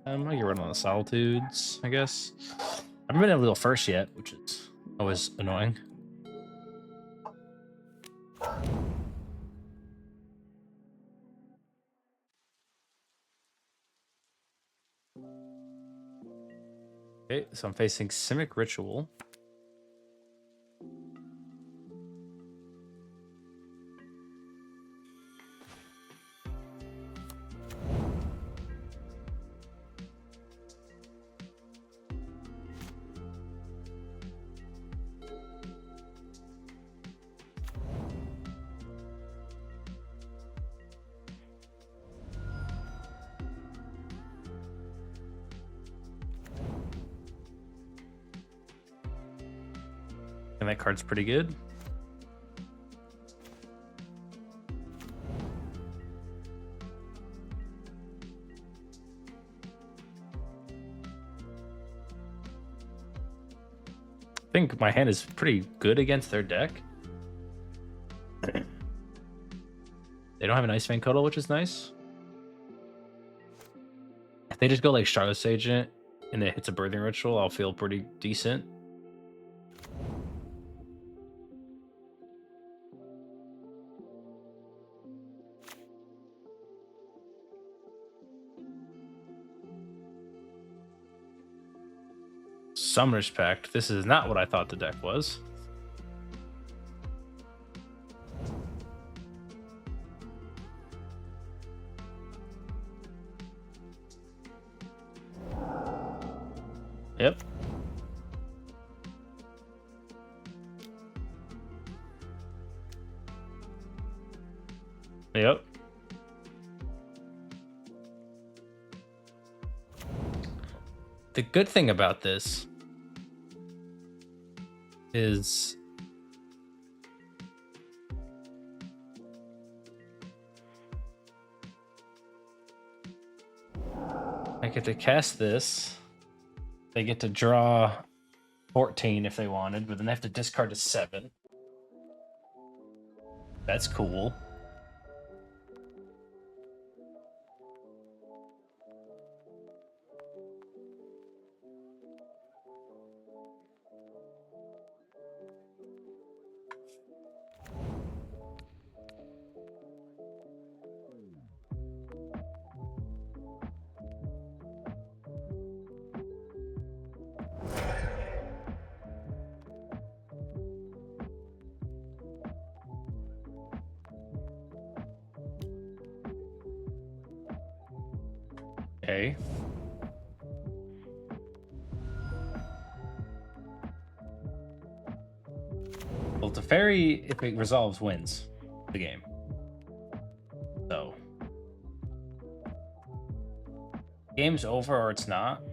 I can run on the Solitudes, I guess. I haven't been able to go first yet, which is always annoying. Okay, so I'm facing Simic Ritual. And that card's pretty good. I think my hand is pretty good against their deck. They don't have an Ice Fang Cuddle, which is nice. If they just go like Charlotte's Agent and it hits a Birthing Ritual, I'll feel pretty decent. Summoner's Pact. This is not what I thought the deck was. Yep. Yep. The good thing about this is I get to cast this. They get to draw 14 if they wanted, but then they have to discard to 7. That's cool. Okay. Well, Teferi, if it resolves, wins the game. So, game's over or it's not.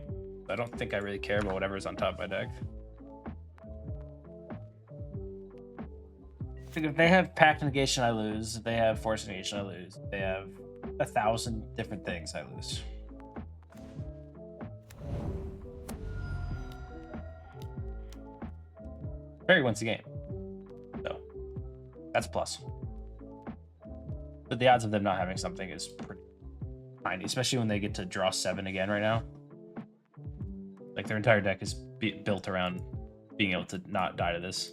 I don't think I really care about whatever's on top of my deck. I think if they have Pact Negation, I lose. If they have Force Negation, I lose. If they have 1,000 different things, I lose. Teferi wins the game. So, that's a plus. But the odds of them not having something is pretty tiny, especially when they get to draw 7 again right now. Like, their entire deck is built around being able to not die to this.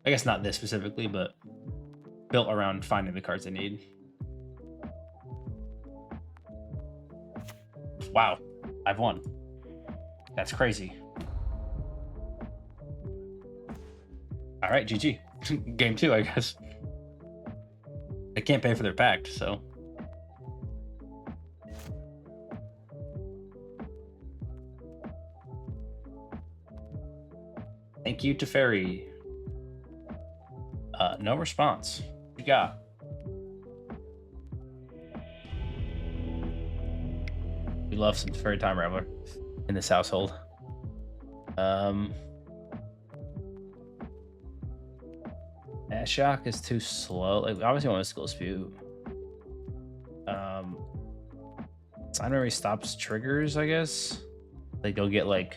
I guess not this specifically, but built around finding the cards they need. Wow, I've won. That's crazy. All right, GG. Game 2, I guess. They can't pay for their pact, so. Thank you, Teferi. No response. What you got? We love some Teferi Time Raveler in this household. Ashiok is too slow. Like, obviously, I want to Skill Spew. Sign Memory stops triggers, I guess. Like, they'll get like.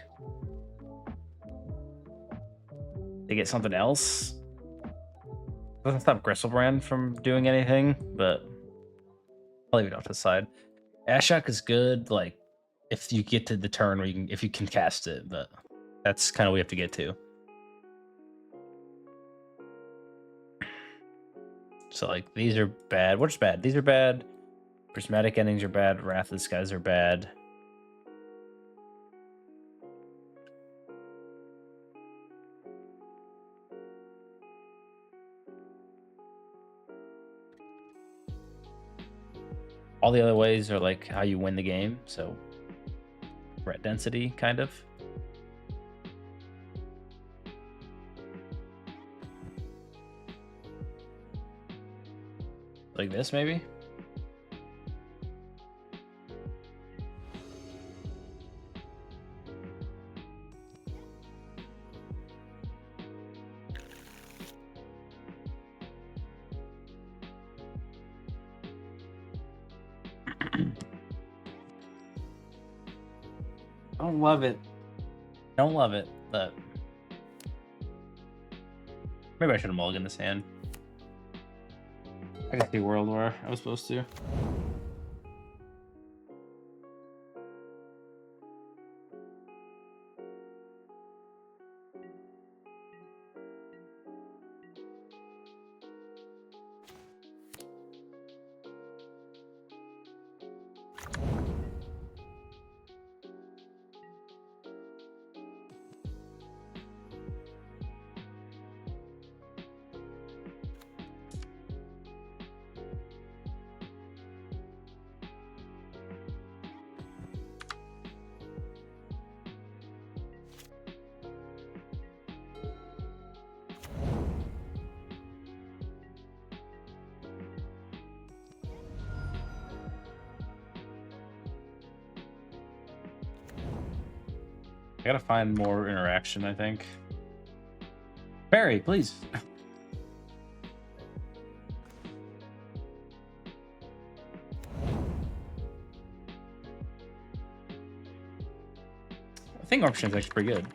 They get something else. Doesn't stop Gristlebrand from doing anything, but I'll leave it off to the side. Ashiok is good, like if you get to the turn where if you can cast it, but that's kind of what we have to get to. So like these are bad. What's bad? These are bad. Prismatic Endings are bad. Wrath of the Skies are bad. All the other ways are like how you win the game, so threat density, kind of. Like this, maybe? Don't love it. Don't love it, but maybe I should have mulliganed this hand. I can see World War. I was supposed to. gotta find more interaction, I think. Barry, please. I think Orchid is actually pretty good.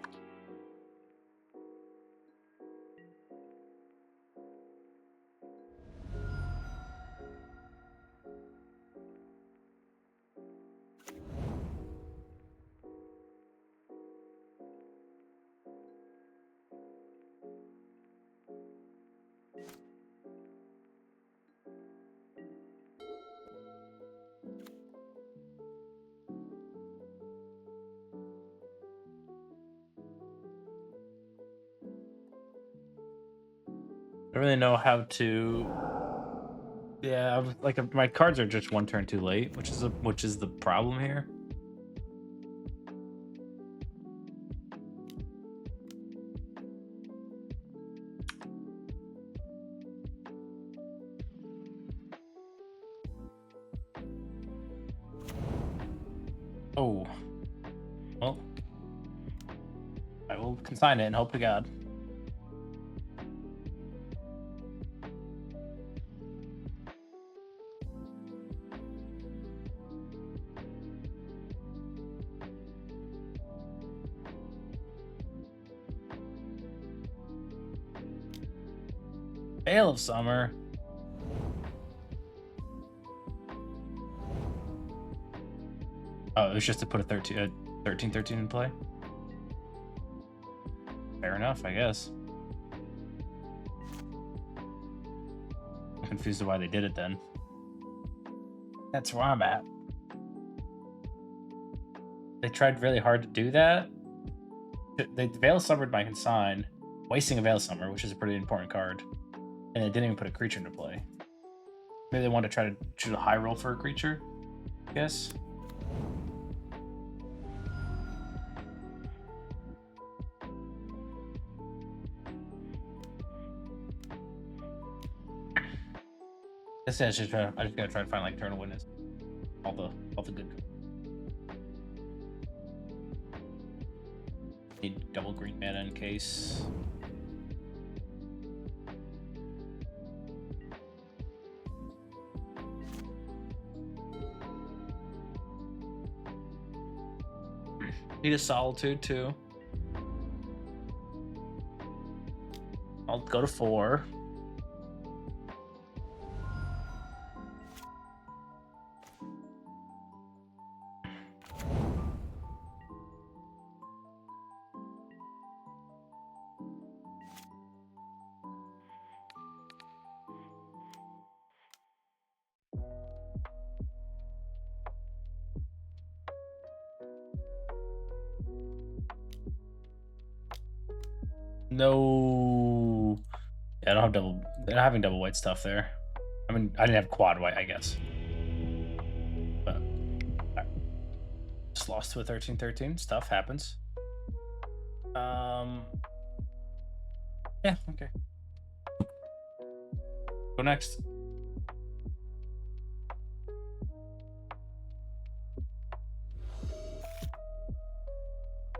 I don't really know how to. Yeah, like my cards are just one turn too late, which is the problem here. Oh, well, I will consign it and hope to God. Veil of Summer. Oh, it was just to put a 13/13 in play. Fair enough, I guess. I'm confused as why they did it then. That's where I'm at. They tried really hard to do that. They Veil Summered my Consign, wasting a Veil Summer, which is a pretty important card. And they didn't even put a creature into play. Maybe they wanted to try to shoot a high roll for a creature, I guess. I just gotta try to find like Eternal Witness. All the good. Need double green mana in case. Need a Solitude too. I'll go to 4. No. Yeah, I don't have double. They're not having double white stuff there. I mean, I didn't have quad white, I guess. But just lost to a 13/13. Stuff happens. Yeah, okay. Go next.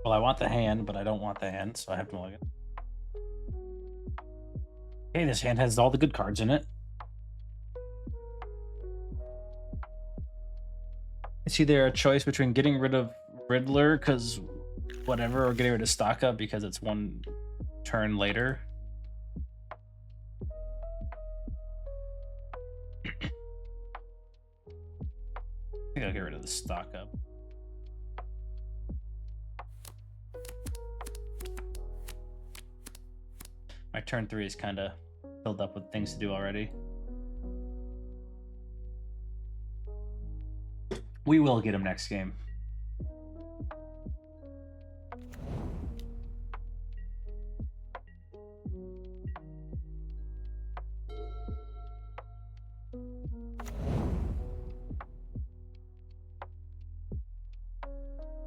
Well, I want the hand, but I don't want the hand, so I have to log it. Okay, this hand has all the good cards in it. It's either a choice between getting rid of Riddler, because whatever, or getting rid of Stock Up because it's one turn later. I think I'll get rid of the Stock Up. My turn 3 is kind of filled up with things to do already. We will get him next game.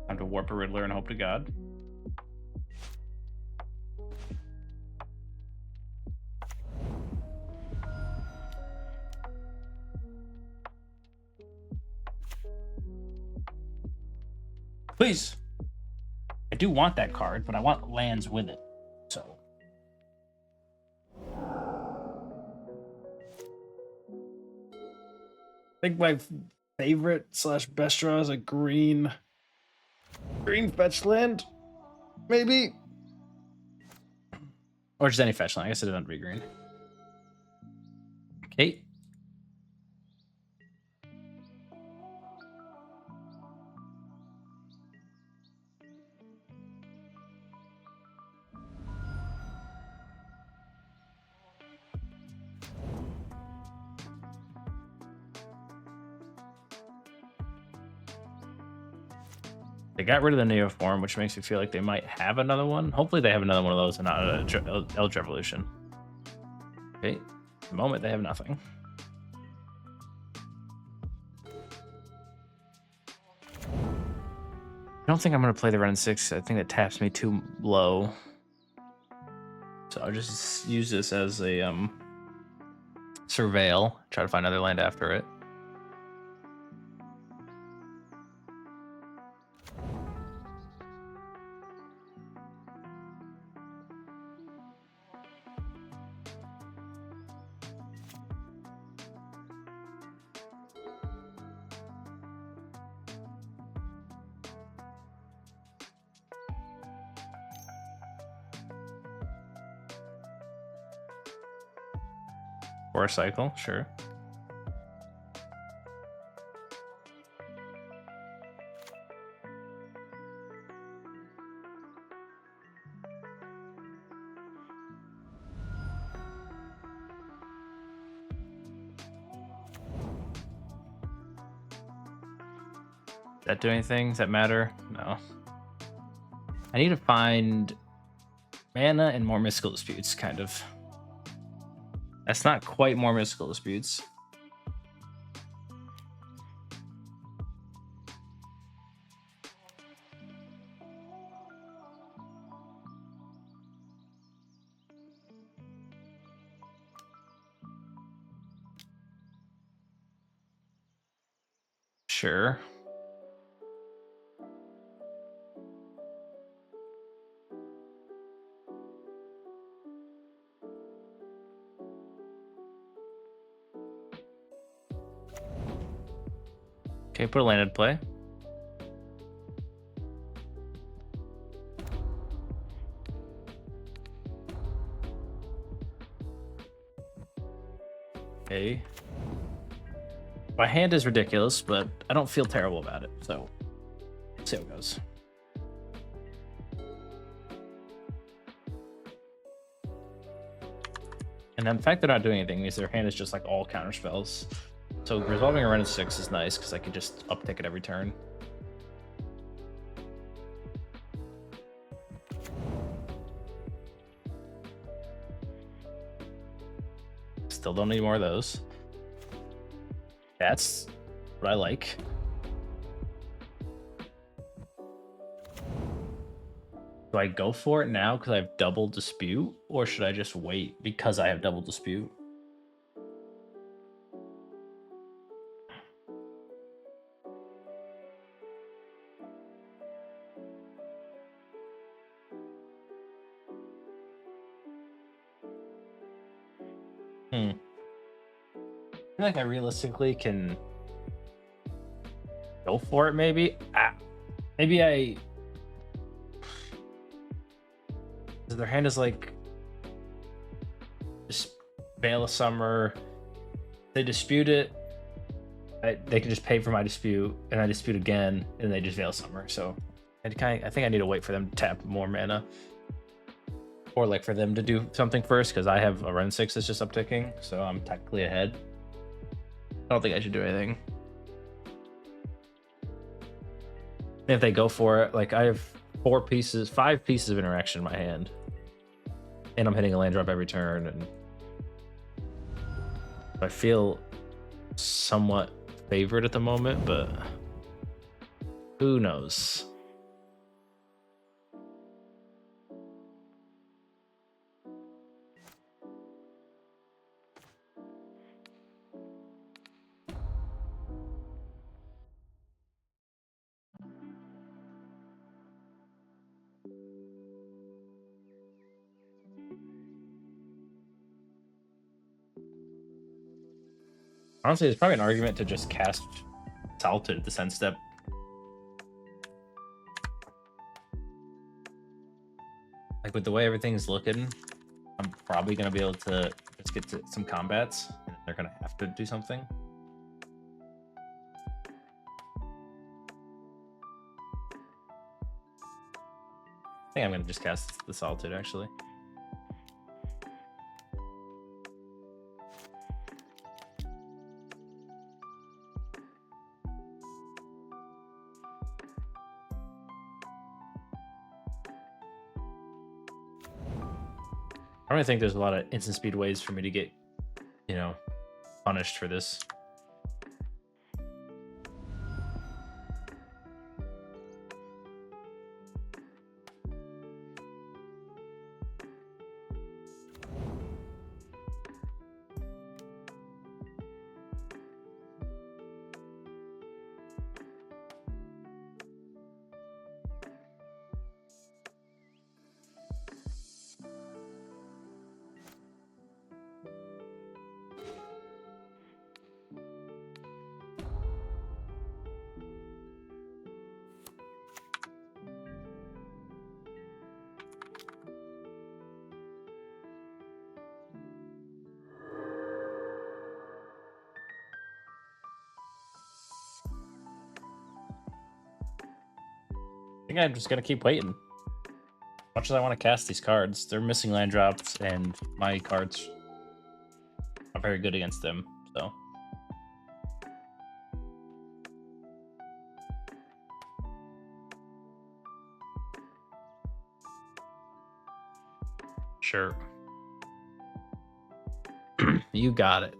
Time to warp a Riddler and hope to God. Please. I do want that card, but I want lands with it. So. I think my favorite / best draw is a green fetch land, maybe. Or just any fetch land. I guess it doesn't be green. Okay. They got rid of the Neoform, which makes me feel like they might have another one. Hopefully they have another one of those and not an Eldritch Revolution. Okay. At the moment, they have nothing. I don't think I'm going to play the Wrenn and Six. I think that taps me too low. So I'll just use this as a surveil. Try to find another land after it. Or a cycle, sure. Does that do anything? Does that matter? No. I need to find mana and more mystical disputes, kind of. That's not quite more mystical disputes. Sure. Okay, put a land in play. Okay. My hand is ridiculous, but I don't feel terrible about it, so let's see how it goes. And the fact they're not doing anything means their hand is just like all counter spells. So resolving a Wrenn and Six is nice because I can just uptick it every turn. Still don't need more of those. That's what I like. Do I go for it now because I have double dispute, or should I just wait because I have double dispute? I feel like I realistically can go for it, maybe. Maybe I... Their hand is like... Just Veil of Summer. They dispute it. They can just pay for my dispute, and I dispute again, and they just Veil of Summer. So I think I need to wait for them to tap more mana. Or like for them to do something first, because I have a Wrenn and Six that's just upticking, so I'm technically ahead. I don't think I should do anything. If they go for it, like I have 5 pieces of interaction in my hand. And I'm hitting a land drop every turn, and I feel somewhat favored at the moment, but who knows? Honestly, there's probably an argument to just cast Solitude at the end step. Like with the way everything's looking, I'm probably gonna be able to just get to some combats, and they're gonna have to do something. I think I'm gonna just cast the Solitude actually. I don't think there's a lot of instant speed ways for me to get, you know, punished for this. I think I'm just gonna keep waiting. As much as I want to cast these cards, they're missing land drops, and my cards are very good against them, so. Sure. You got it.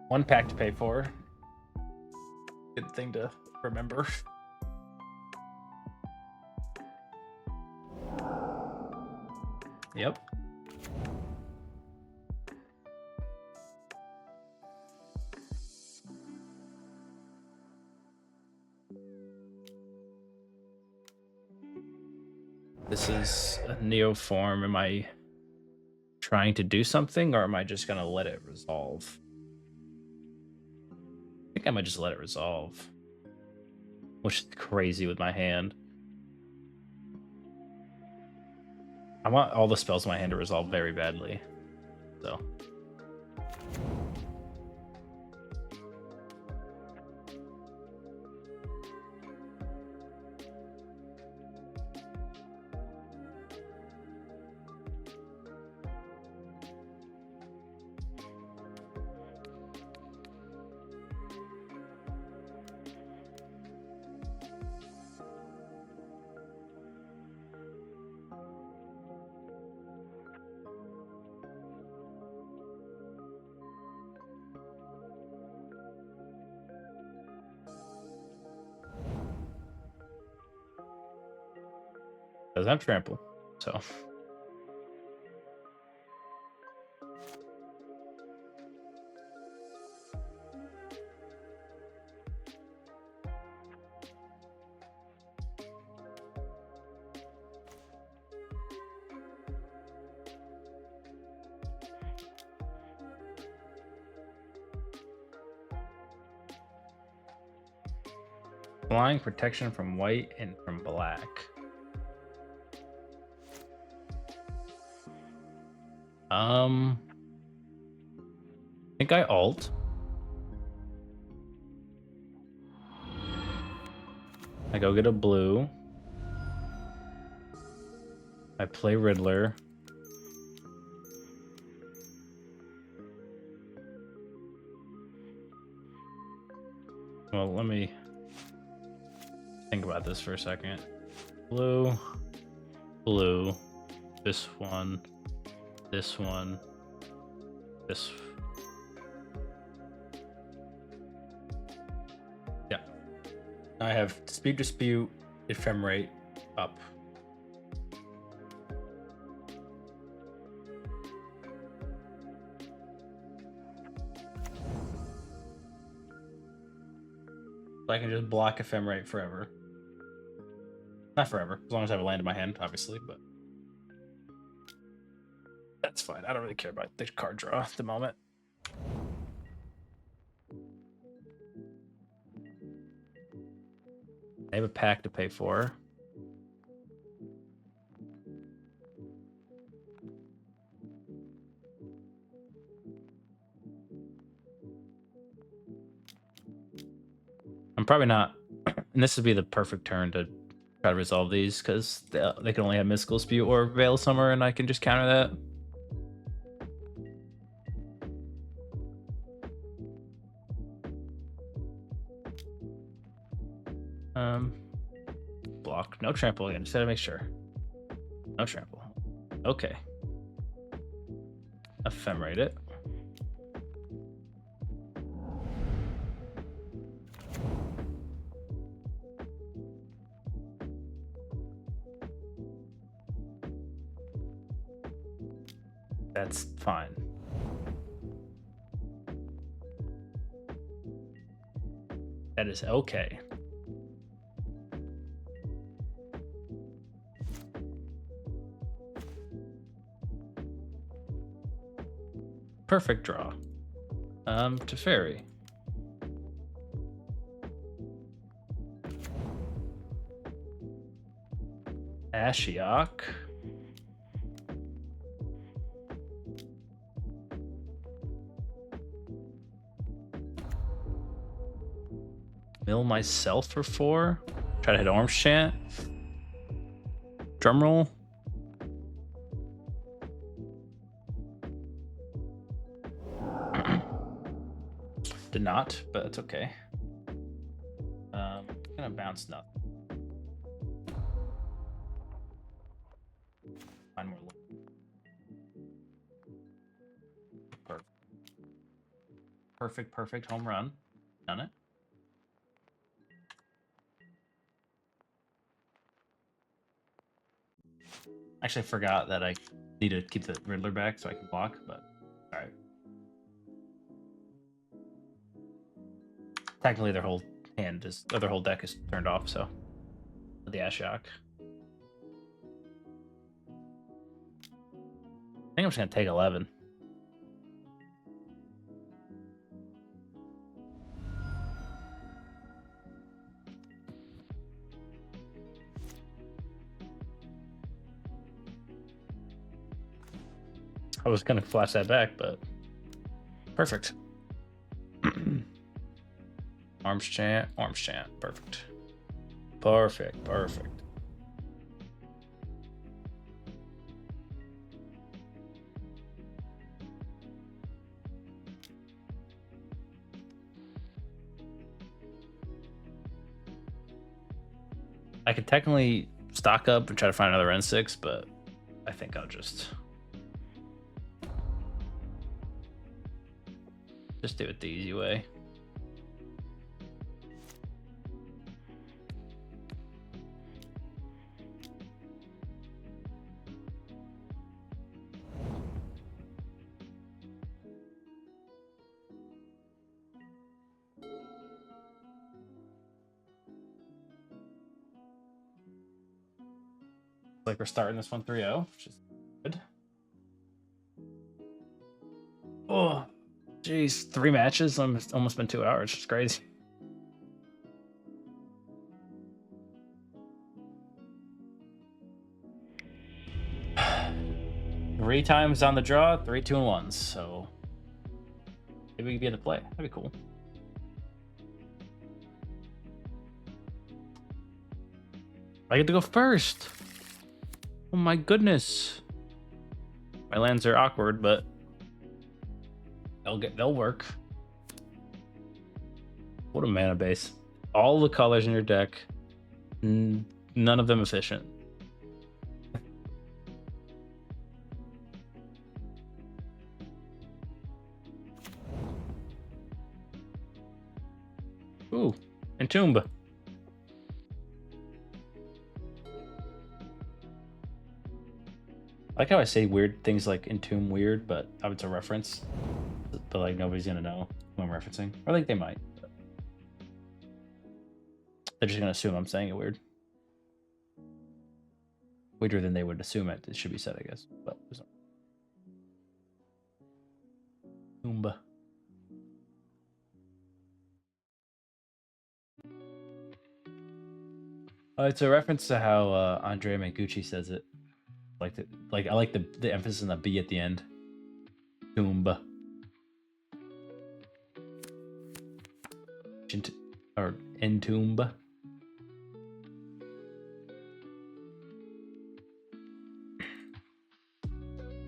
One pack to pay for. Good thing to remember. Yep. This is a Neo form. Am I trying to do something, or am I just gonna let it resolve? I think I might just let it resolve. Which is crazy with my hand. I want all the spells in my hand to resolve very badly. So. Doesn't have trample, so. Flying protection from white and from black. I think I alt. I go get a blue. I play Riddler. Well, let me think about this for a second. Blue, blue, this one, this one, this. Yeah. I have Speed Dispute, Ephemerate up. So I can just block Ephemerate forever. Not forever, as long as I have a land in my hand, obviously, but. That's fine. I don't really care about the card draw at the moment. I have a pack to pay for. I'm probably not, and this would be the perfect turn to try to resolve these because they can only have Mystical Spew or Veil of Summer, and I can just counter that. Block. No trample again. Just gotta make sure. No trample. Okay. Ephemerate it. That's fine. That is okay. Perfect draw. Teferi. Ashiok. Mill myself for 4. Try to hit Orim Chant. Drumroll. Did not, but it's okay. Gonna bounce nothing. Find more. Perfect home run. Done it. Actually, I forgot that I need to keep the Riddler back so I can block, but alright. Technically, their whole hand is, or their whole deck is turned off, so. The Ashiok. I think I'm just gonna take 11. I was gonna flash that back, but perfect. Arms Chant, perfect. Perfect. I could technically stock up and try to find another Wrenn and Six, but I think I'll just do it the easy way. Like we're starting this one 3-0, which is good. Oh, jeez, 3 matches. Almost been 2 hours. It's crazy. Three times on the draw, 3 2-1s. So maybe we could be in the play. That'd be cool. I get to go first. Oh my goodness. My lands are awkward, but they'll work. What a mana base. All the colors in your deck, none of them efficient. Ooh, Entomb. I like how I say weird things like Entomb weird, but it's a reference. But like nobody's gonna know who I'm referencing. Or like they might. But they're just gonna assume I'm saying it weird. Weirder than they would assume it should be said, I guess. But Tomb. It's a reference to how Andrea Mangucci says it. I like the emphasis on the B at the end. Tomb. Or entomb.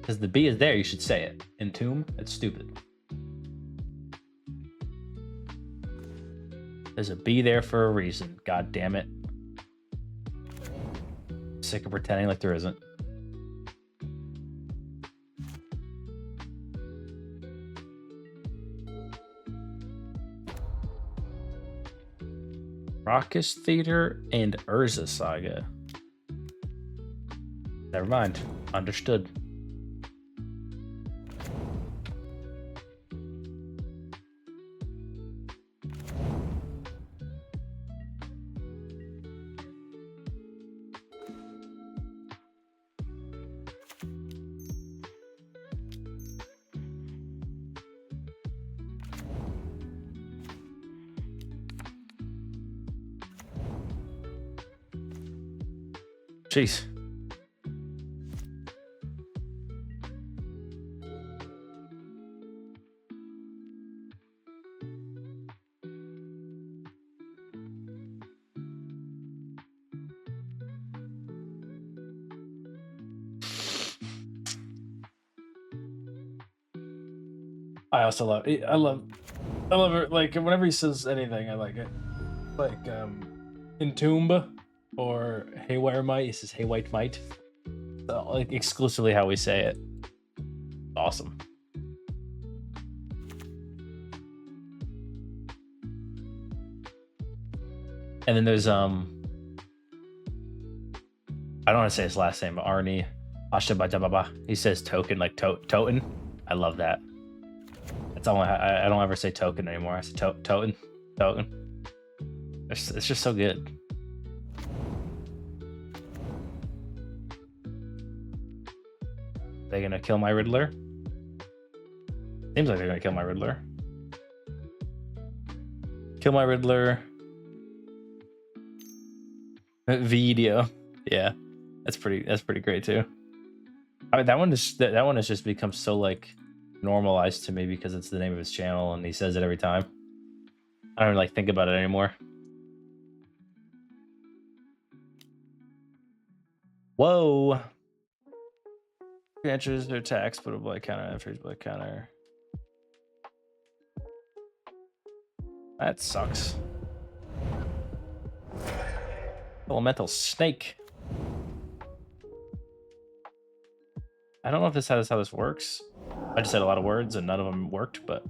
Because the B is there, you should say it. Entomb? It's stupid. There's a B there for a reason. God damn it. Sick of pretending like there isn't. Raucous Theater and Urza Saga. Never mind. Understood. Jeez. I also love it. I love it. Like whenever he says anything, I like it. Like Entomb or Haywire Might. He says Hey White Might. So, like exclusively how we say it. Awesome. And then there's I don't want to say his last name, but Arnie Ashabajababa. He says token like toten. I love that. That's all I don't ever say token anymore. I say toten. It's just so good. They gonna kill my Riddler? Seems like they're gonna kill my Riddler. Kill my Riddler. Video. Yeah. That's pretty great too. I mean that one has just become so like normalized to me because it's the name of his channel and he says it every time. I don't even like think about it anymore. Whoa. Enters their attacks, put a black counter after his black counter. That sucks. Elemental Snake. I don't know if this is how this works. I just said a lot of words and none of them worked, but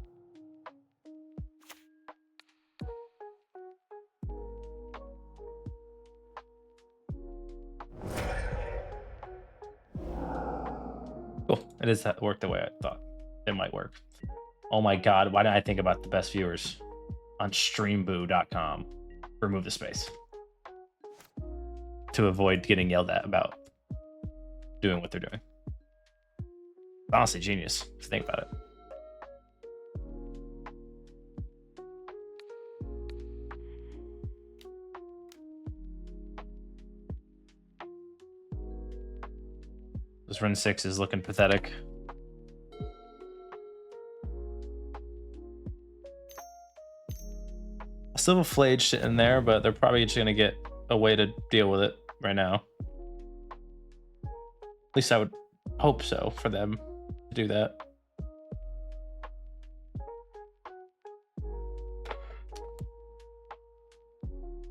cool. It is worked the way I thought it might work. Oh my god, why didn't I think about the best viewers on streamboo.com? Remove the space to avoid getting yelled at about doing what they're doing. Honestly, genius if you think about it. This Wrenn and Six is looking pathetic. I still have a Phlage sitting there, but they're probably just gonna get a way to deal with it right now. At least I would hope so for them to do that.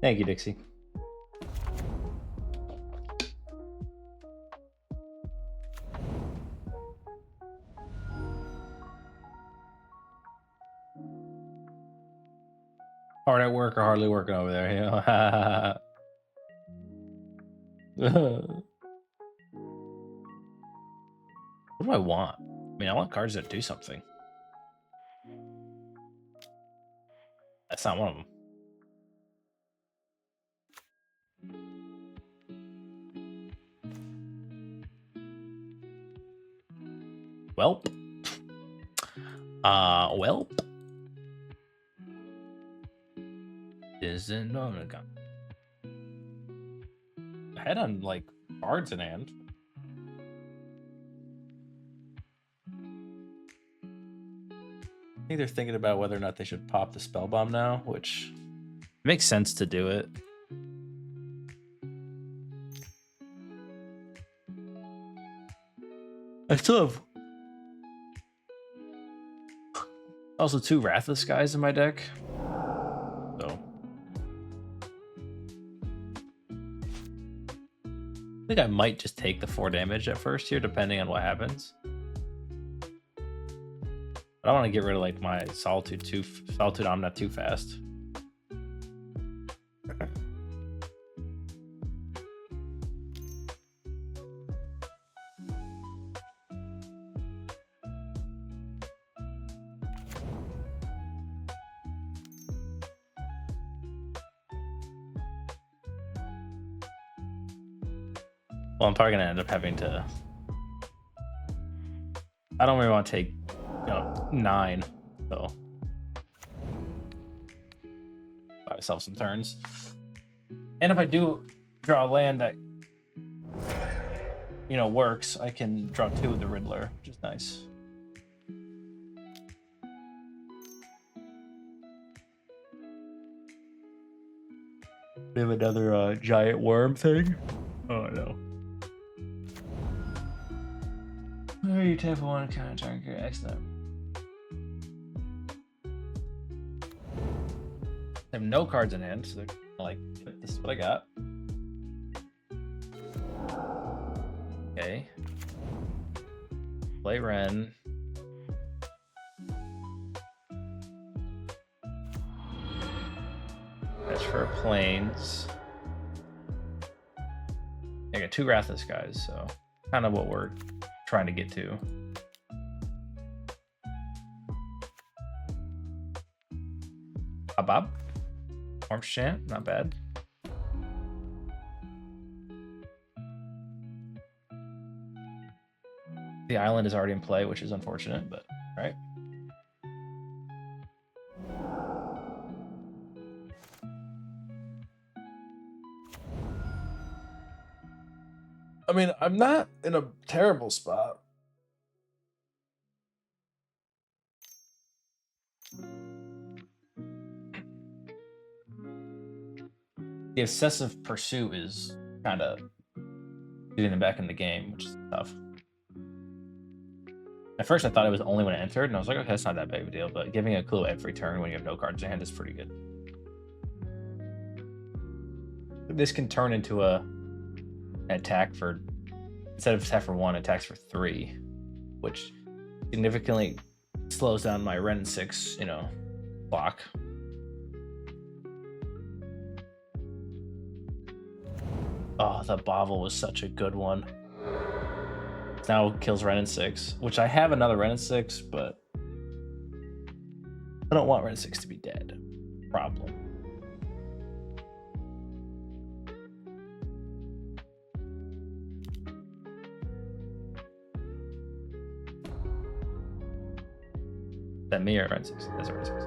Thank you, Dixie. Hard at work or hardly working over there, you know? What do I want? I mean, I want cards that do something. That's not one of them. Well, Well. Isn't on a gun. Head on like cards in hand. I think they're thinking about whether or not they should pop the spell bomb now, which makes sense to do it. I still have also 2 Wrathless guys in my deck. So I think I might just take the 4 damage at first here, depending on what happens. But I want to get rid of like my Solitude Omnath too fast. Well, I'm probably gonna end up having to. I don't really want to take, 9, so buy myself some turns. And if I do draw a land that works, I can draw 2 with the Riddler, which is nice. We have another giant worm thing. Oh no. Where you tap 1 counter target? Excellent. I have no cards in hand, so they're like, this is what I got. Okay. Play Wrenn. Fetch for planes. I got 2 Wrathless guys, so kind of what we're trying to get to. Bob. Chant, not bad. The island is already in play, which is unfortunate, but right. I mean, I'm not in a terrible spot. The obsessive pursuit is kind of getting them back in the game, which is tough. At first, I thought it was only when it entered, and I was like, okay, that's not that big of a deal, but giving a clue every turn when you have no cards in hand is pretty good. This can turn into an attack for, instead of attack for 1, attacks for 3, which significantly slows down my Wrenn and Six, block. Oh, the Bovel was such a good one. Now kills Wrenn and Six, which I have another Wrenn and Six, but I don't want Wrenn and Six to be dead. Problem. That me or Wrenn and Six? That's a Wrenn and Six.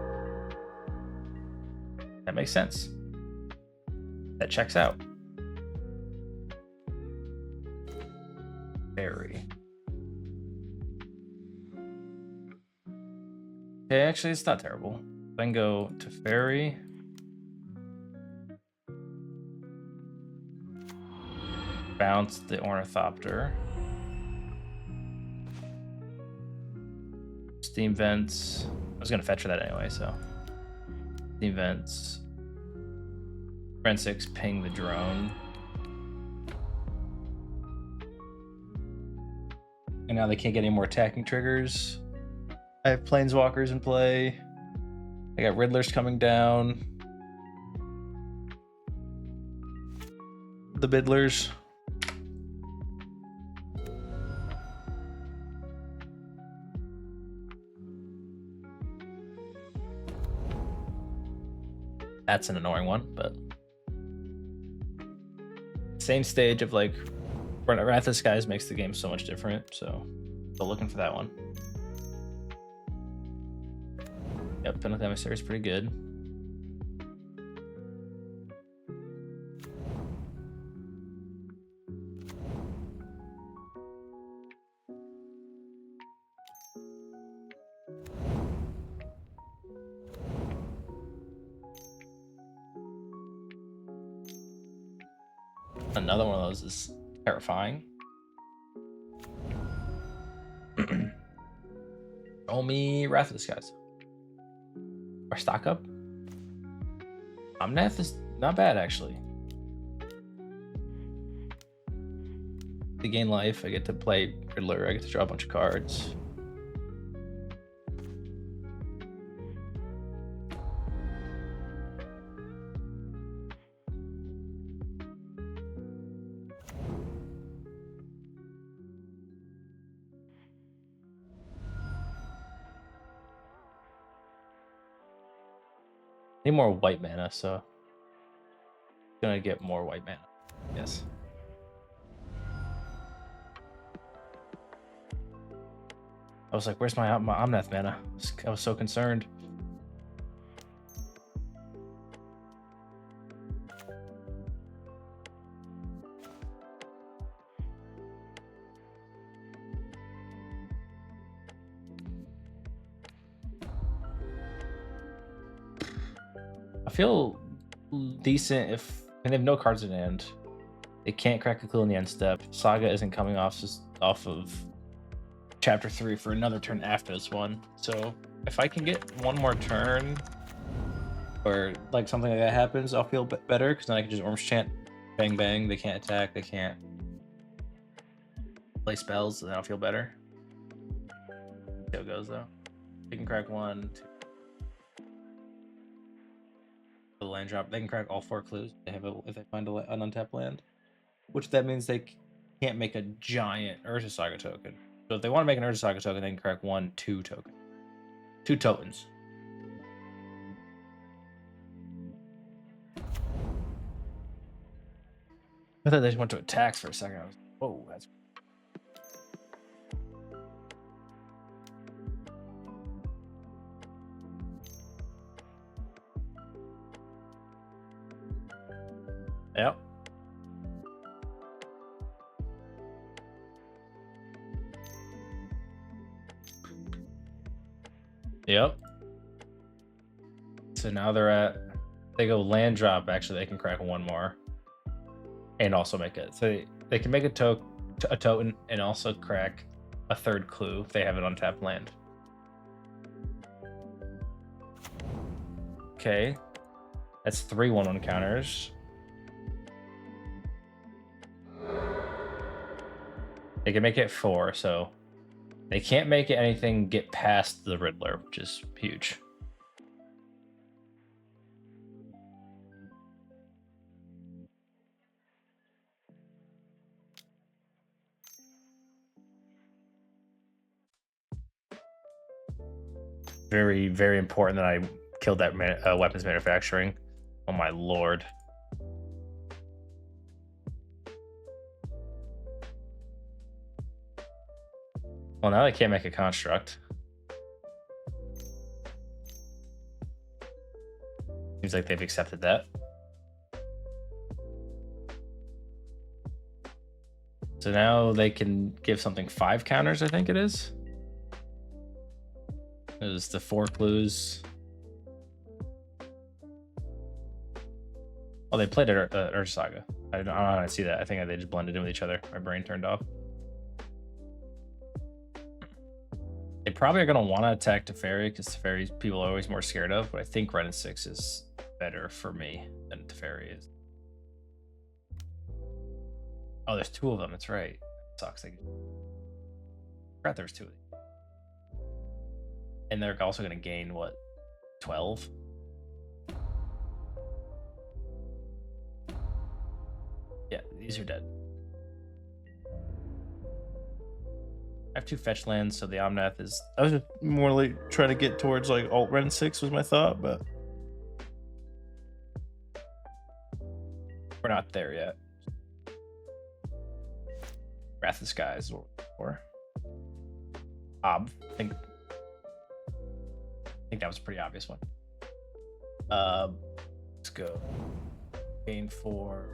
That makes sense. That checks out. Teferi. Okay, actually, it's not terrible. Then go to Teferi. Bounce the Ornithopter. Steam Vents. I was gonna fetch for that anyway, so. Steam Vents. Wrenn and Six, ping the drone. And now they can't get any more attacking triggers. I have Planeswalkers in play. I got Riddlers coming down. The Biddlers. That's an annoying one, but same stage of like Wrathless guys makes the game so much different, so still looking for that one. Yep, Penalty Emissary is pretty good. Another one of those is terrifying. Roll me Wrath of the Skies. Or stock up. Omnath is not bad actually. To gain life, I get to play Riddler, I get to draw a bunch of cards. Need more white mana, so gonna get more white mana. Yes. I was like, "Where's my Omnath mana?" I was so concerned. I feel decent if and they have no cards in hand. They can't crack a clue in the end step. Saga isn't coming off of chapter 3 for another turn after this one. So if I can get one more turn or like something like that happens, I'll feel better because then I can just Orm's Chant, bang bang. They can't attack. They can't play spells, and then I'll feel better. See how it goes though. They can crack 1, 2. The land drop. They can crack all 4 clues. If they find an untapped land, which that means they can't make a giant Urza Saga token. So if they want to make an Urza Saga token, they can crack 1, 2 token, 2 tokens. I thought they just went to attacks for a second. I was, whoa, that's. Yep. Yep. So now they go land drop. Actually, they can crack 1 more, and also make it. So they can make a token and also crack a 3rd clue if they have an untapped land. Okay, that's 3 1/1 counters. They can make it 4, so they can't make it anything get past the Riddler, which is huge. Very, very important that I killed that weapons manufacturing. Oh my lord. Well, now they can't make a construct. Seems like they've accepted that. So now they can give something 5 counters, I think it is. There's the 4 clues. Oh, they played Urza Saga. I don't know how to see that. I think they just blended in with each other. My brain turned off. They probably are going to want to attack Teferi because Teferi people are always more scared of, but I think Wrenn and Six is better for me than Teferi is. Oh, there's 2 of them. That's right. It sucks. I forgot there's 2 of these. And they're also going to gain, what, 12? Yeah, these are dead. I have 2 fetch lands, so the Omnath is. I was just more like trying to get towards like alt Wrenn 6 was my thought, but we're not there yet. Wrath of the Skies or I think think that was a pretty obvious one. Let's go. Gain 4.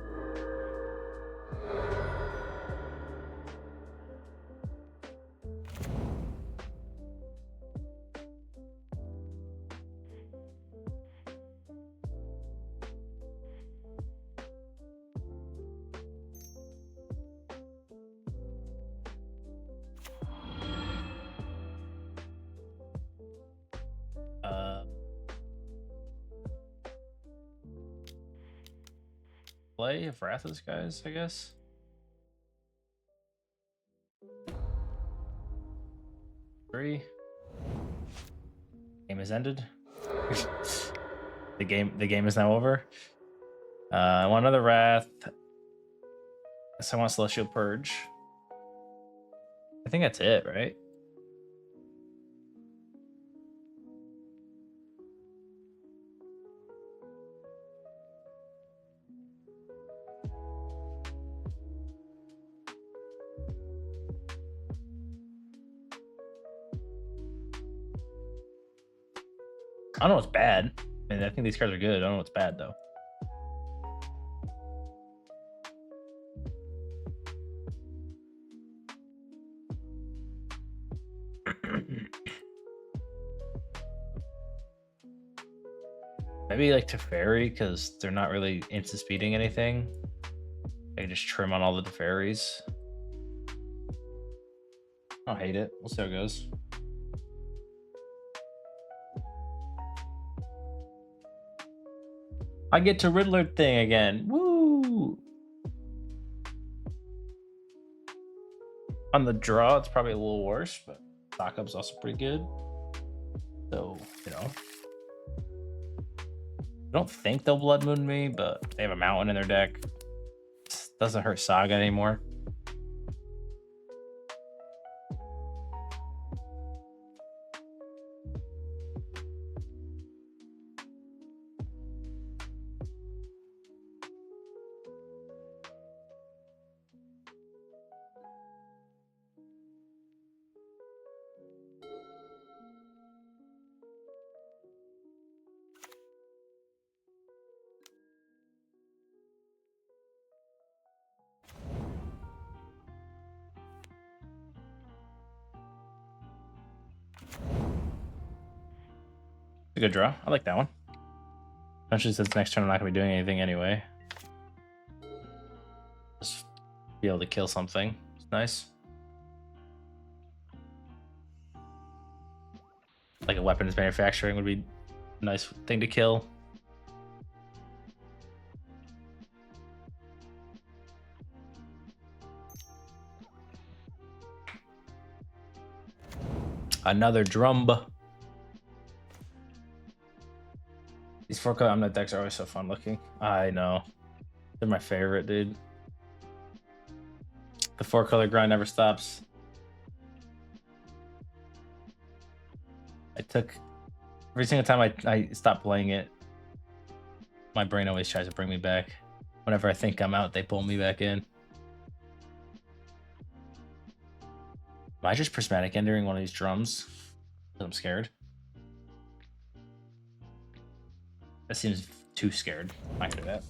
Play of Wrathos, guys, I guess. Three. Game has ended. the game is now over. I want another Wrath. Guess I want Celestial Purge. I think that's it, right? I don't know what's bad. I mean, I think these cards are good. I don't know what's bad, though. Maybe like Teferi, because they're not really instant speeding anything. I can just trim on all the Teferis. I don't hate it. We'll see how it goes. I get to Riddler thing again. Woo! On the draw, it's probably a little worse, but stock up's also pretty good. So, you know. I don't think they'll Blood Moon me, but they have a mountain in their deck. It doesn't hurt Saga anymore. A good draw. I like that one. Especially since next turn I'm not going to be doing anything anyway. Just be able to kill something. It's nice. Like a weapons manufacturing would be a nice thing to kill. Another Drumba. These 4-color Omnath decks are always so fun looking. I know. They're my favorite, dude. The 4-color grind never stops. Every single time I stop playing it, my brain always tries to bring me back. Whenever I think I'm out, they pull me back in. Am I just Prismatic Ending one of these drums? I'm scared. That seems too scared. I can do that.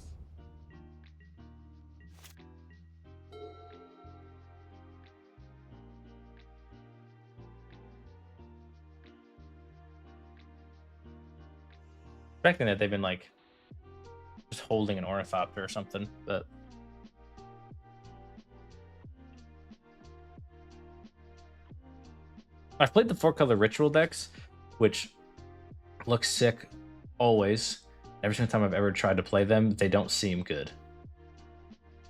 Expecting that they've been like just holding an Ornithopter or something, but I've played the 4-color ritual decks, which look sick always. Every single time I've ever tried to play them, they don't seem good.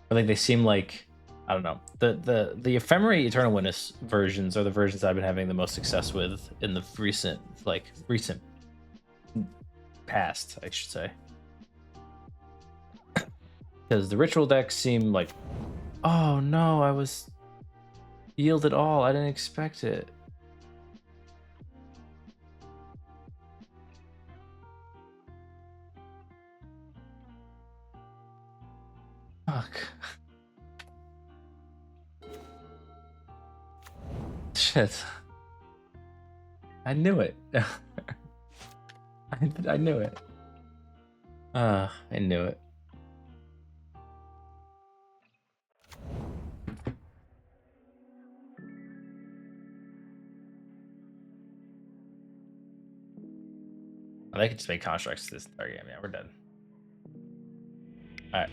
I think they seem like, I don't know. The Ephemerate Eternal Witness versions are the versions I've been having the most success with in the recent past, I should say. Because the ritual decks seem like, oh no, I was yielded all. I didn't expect it. Fuck. Shit. I knew it. I knew it. I knew it. They could just make constructs this entire game. Yeah, we're done. All right.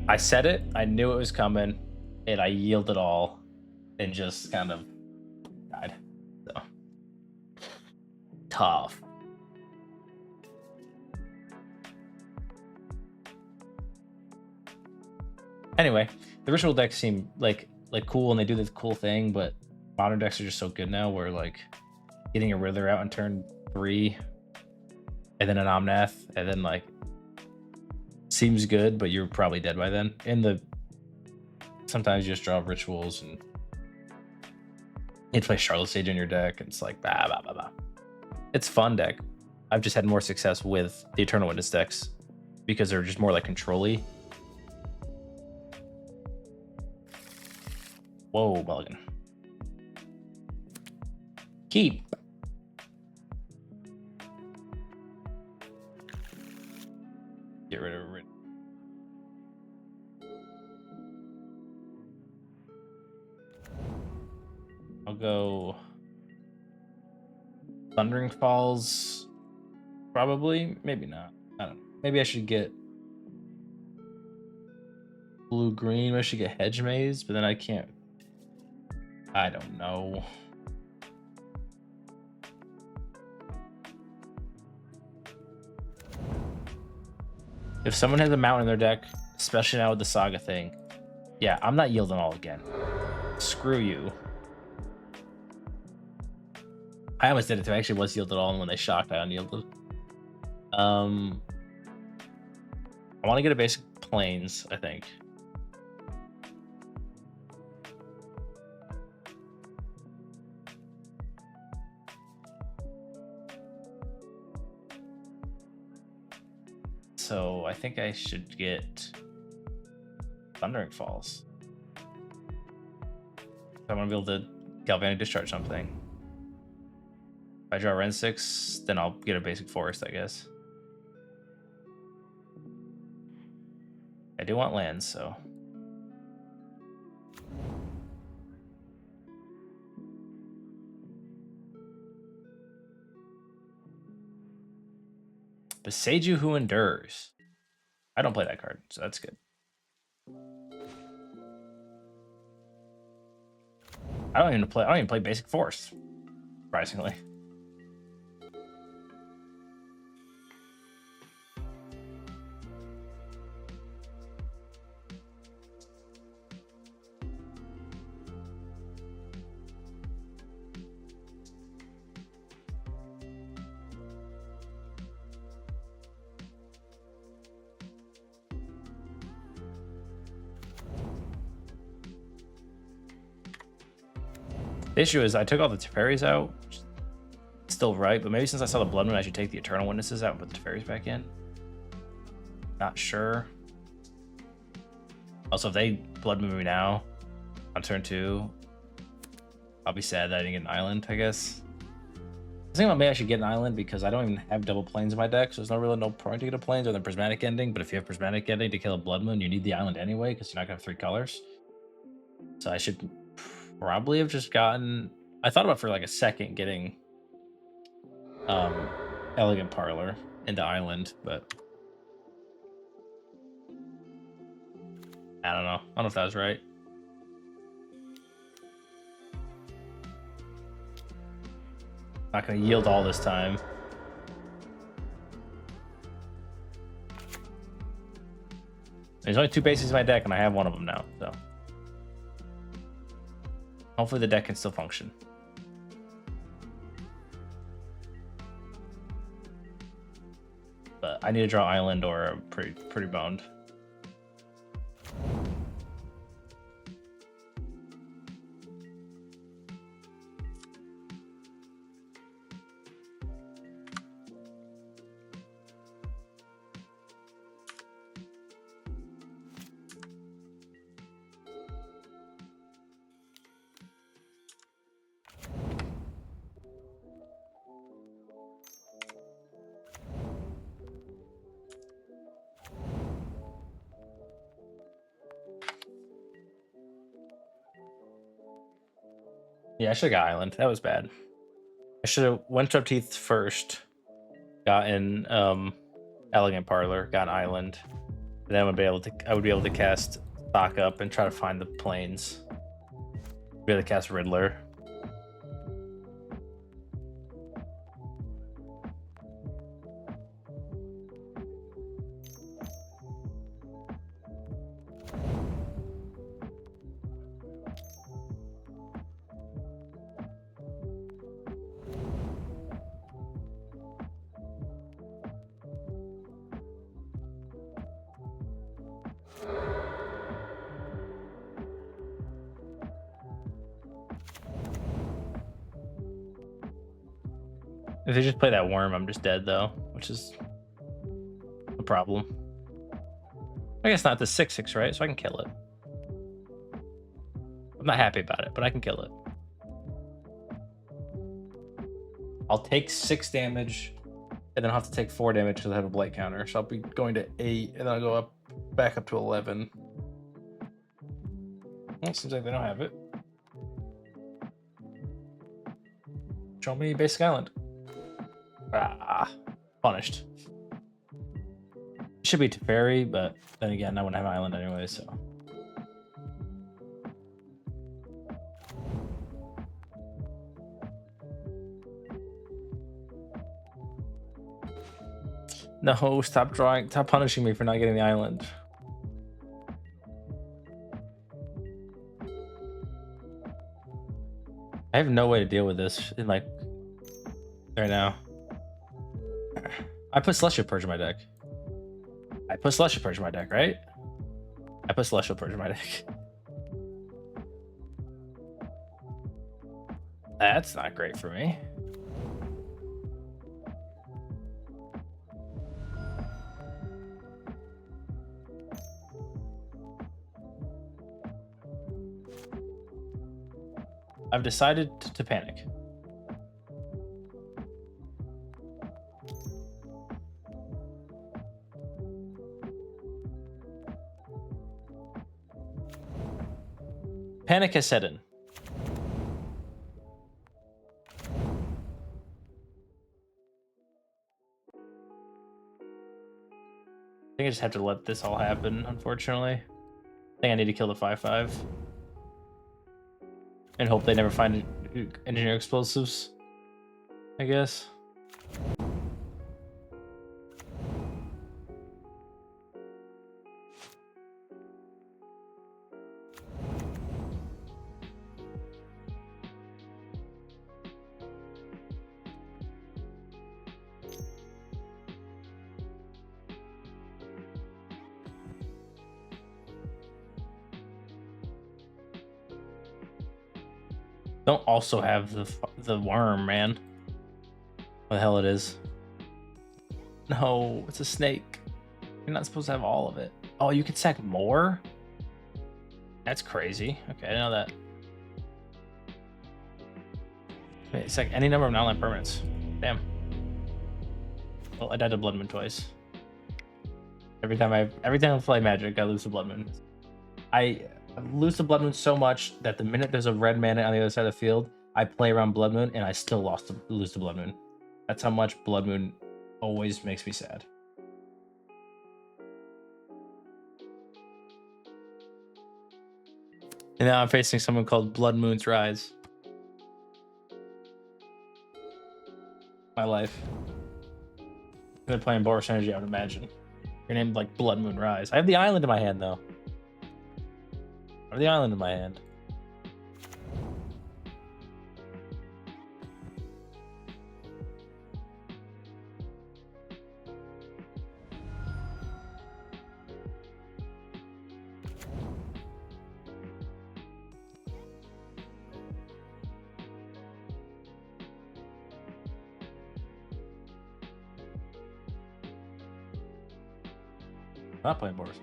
I said it. I knew it was coming, and I yielded all, and just kind of died. So tough. Anyway, the ritual decks seem like cool, and they do this cool thing, but modern decks are just so good now. Where like getting a Riddler out on turn 3, and then an Omnath, and then like seems good, but you're probably dead by then. And sometimes you just draw rituals, and you play Charlotte Sage in your deck, and it's like blah blah blah blah. It's fun deck. I've just had more success with the Eternal Witness decks because they're just more like control-y. Whoa, Mulligan. Keep. Get rid of it. I'll go Thundering Falls. Probably. Maybe not. I don't know. Maybe I should get blue-green. I should get Hedge Maze, but then I can't. I don't know. If someone has a mountain in their deck, especially now with the Saga thing, yeah, I'm not yielding all again. Screw you. I almost did it too. I actually was yielded all, and when they shocked, I unyielded. I want to get a basic plains, I think. So I think I should get Thundering Falls. I want to be able to Galvanic Discharge something. If I draw Wrenn and Six, then I'll get a basic forest, I guess. I do want lands, so. Beseiju Who Endures. I don't play that card, so that's good. I don't even play basic forest, surprisingly. The issue is I took all the Teferis out, which is still right, but maybe since I saw the Blood Moon, I should take the Eternal Witnesses out and put the Teferis back in. Not sure. Also, if they Blood Moon me now on turn 2, I'll be sad that I didn't get an island, I guess. I was thinking about maybe I should get an island because I don't even have double planes in my deck, so there's no point to get a planes other than Prismatic Ending, but if you have Prismatic Ending to kill a Blood Moon, you need the island anyway because you're not going to have 3 colors. So I should probably have just gotten. I thought about for like a second getting Elegant Parlor into island, but I don't know. I don't know if that was right. Not gonna yield all this time. There's only 2 bases in my deck, and I have one of them now, so hopefully the deck can still function. But I need to draw island or a pretty boned. Yeah, I should have got Island. That was bad. I should have Windswept Heath first, gotten Elegant Parlor, got Island. And then I would be able to cast Stock Up and try to find the planes. Be able to cast Riddler. If they just play that worm, I'm just dead though, which is a problem. I guess not the 6/6, right? So I can kill it. I'm not happy about it, but I can kill it. I'll take 6 damage, and then I'll have to take 4 damage because I have a blight counter. So I'll be going to 8, and then I'll go back up to 11. Well, it seems like they don't have it. Show me Basic Island. Ah, punished. Should be Teferi, but then again, I wouldn't have Island anyway, so. No, stop punishing me for not getting the Island. I have no way to deal with this in like right now. I put Celestial Purge in my deck. I put Celestial Purge in my deck, right? I put Celestial Purge in my deck. That's not great for me. I've decided to panic. Panic has set in. I think I just have to let this all happen, unfortunately. I think I need to kill the 5/5. And hope they never find engineer explosives, I guess. Don't also have the worm, man. What the hell it is? No, it's a snake. You're not supposed to have all of it. Oh, you can sack more? That's crazy. Okay, I know that. Wait, it's like any number of non-land permanents. Damn. Well, I died to Blood Moon twice. Every time I play Magic, I lose to Blood Moon. I lose to Blood Moon so much that the minute there's a red mana on the other side of the field, I play around Blood Moon and I still lose to Blood Moon. That's how much Blood Moon always makes me sad. And now I'm facing someone called Blood Moon's Rise. My life. They're playing Boros Energy, I would imagine. You're named like Blood Moon Rise. I have the island in my hand though. I have the island in my hand. Not playing Boros.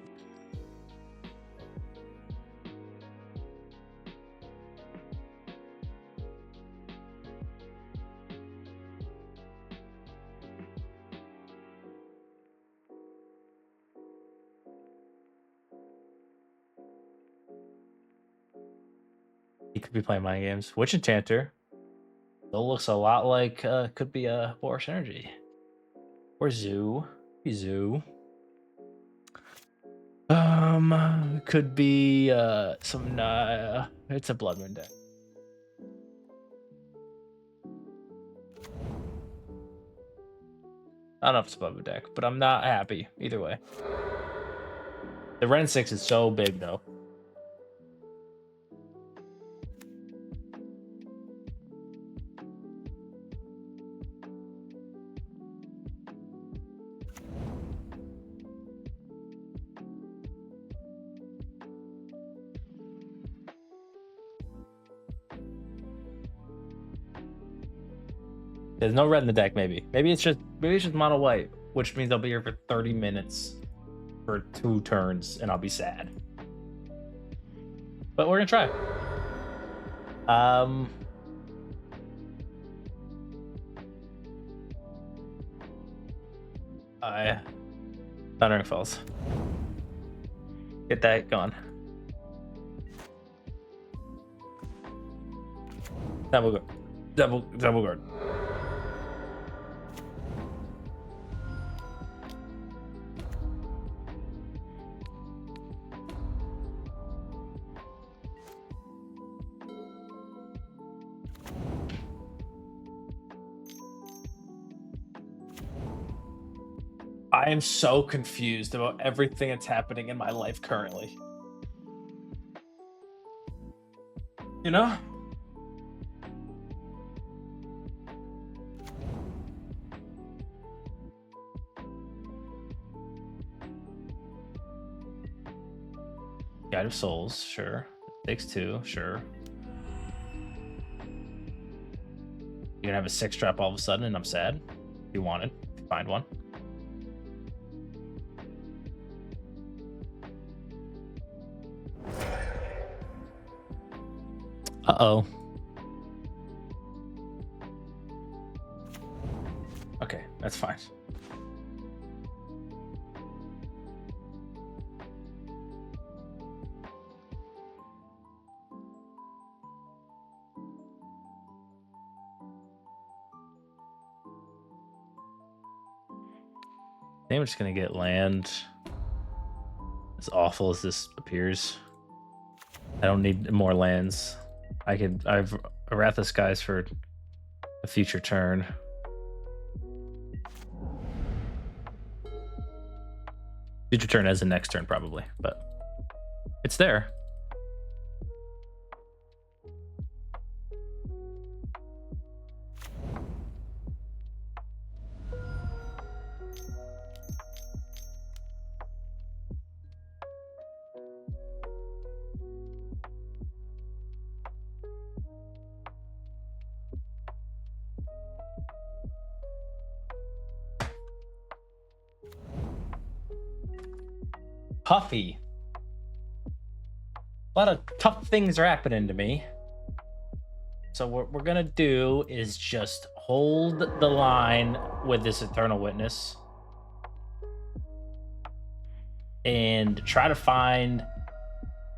He could be playing mind games. Witch Enchanter. Still looks a lot like could be a Boris Energy. Or Zoo. Zoo. Could be some it's a Blood Moon deck. I don't know if it's a Blood Moon deck, but I'm not happy either way. The Wrenn and Six is so big though. There's no red in the deck, maybe. Maybe it's just mono white, which means I'll be here for 30 minutes for 2 turns and I'll be sad. But we're gonna try. Thundering Falls. Get that going. Double guard. I am so confused about everything that's happening in my life currently. You know? Guide of Souls, sure. Takes 2, sure. You're gonna have a 6 drop all of a sudden and I'm sad. If you wanted, find one. Uh-oh. Okay, that's fine. I think I'm just gonna get land. As awful as this appears, I don't need more lands. I've Wrath of Skies for a future turn. Future turn as the next turn probably, but it's there. Puffy. A lot of tough things are happening to me. So what we're gonna do is just hold the line with this Eternal Witness and try to find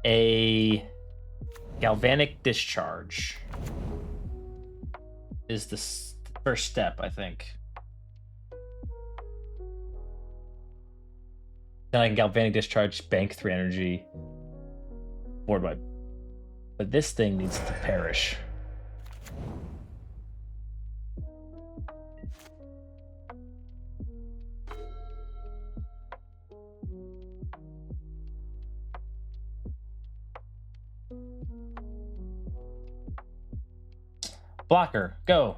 a Galvanic Discharge is the first step, I think. Then I can Galvanic Discharge, bank 3 energy, board wipe. But this thing needs to perish. Blocker, go.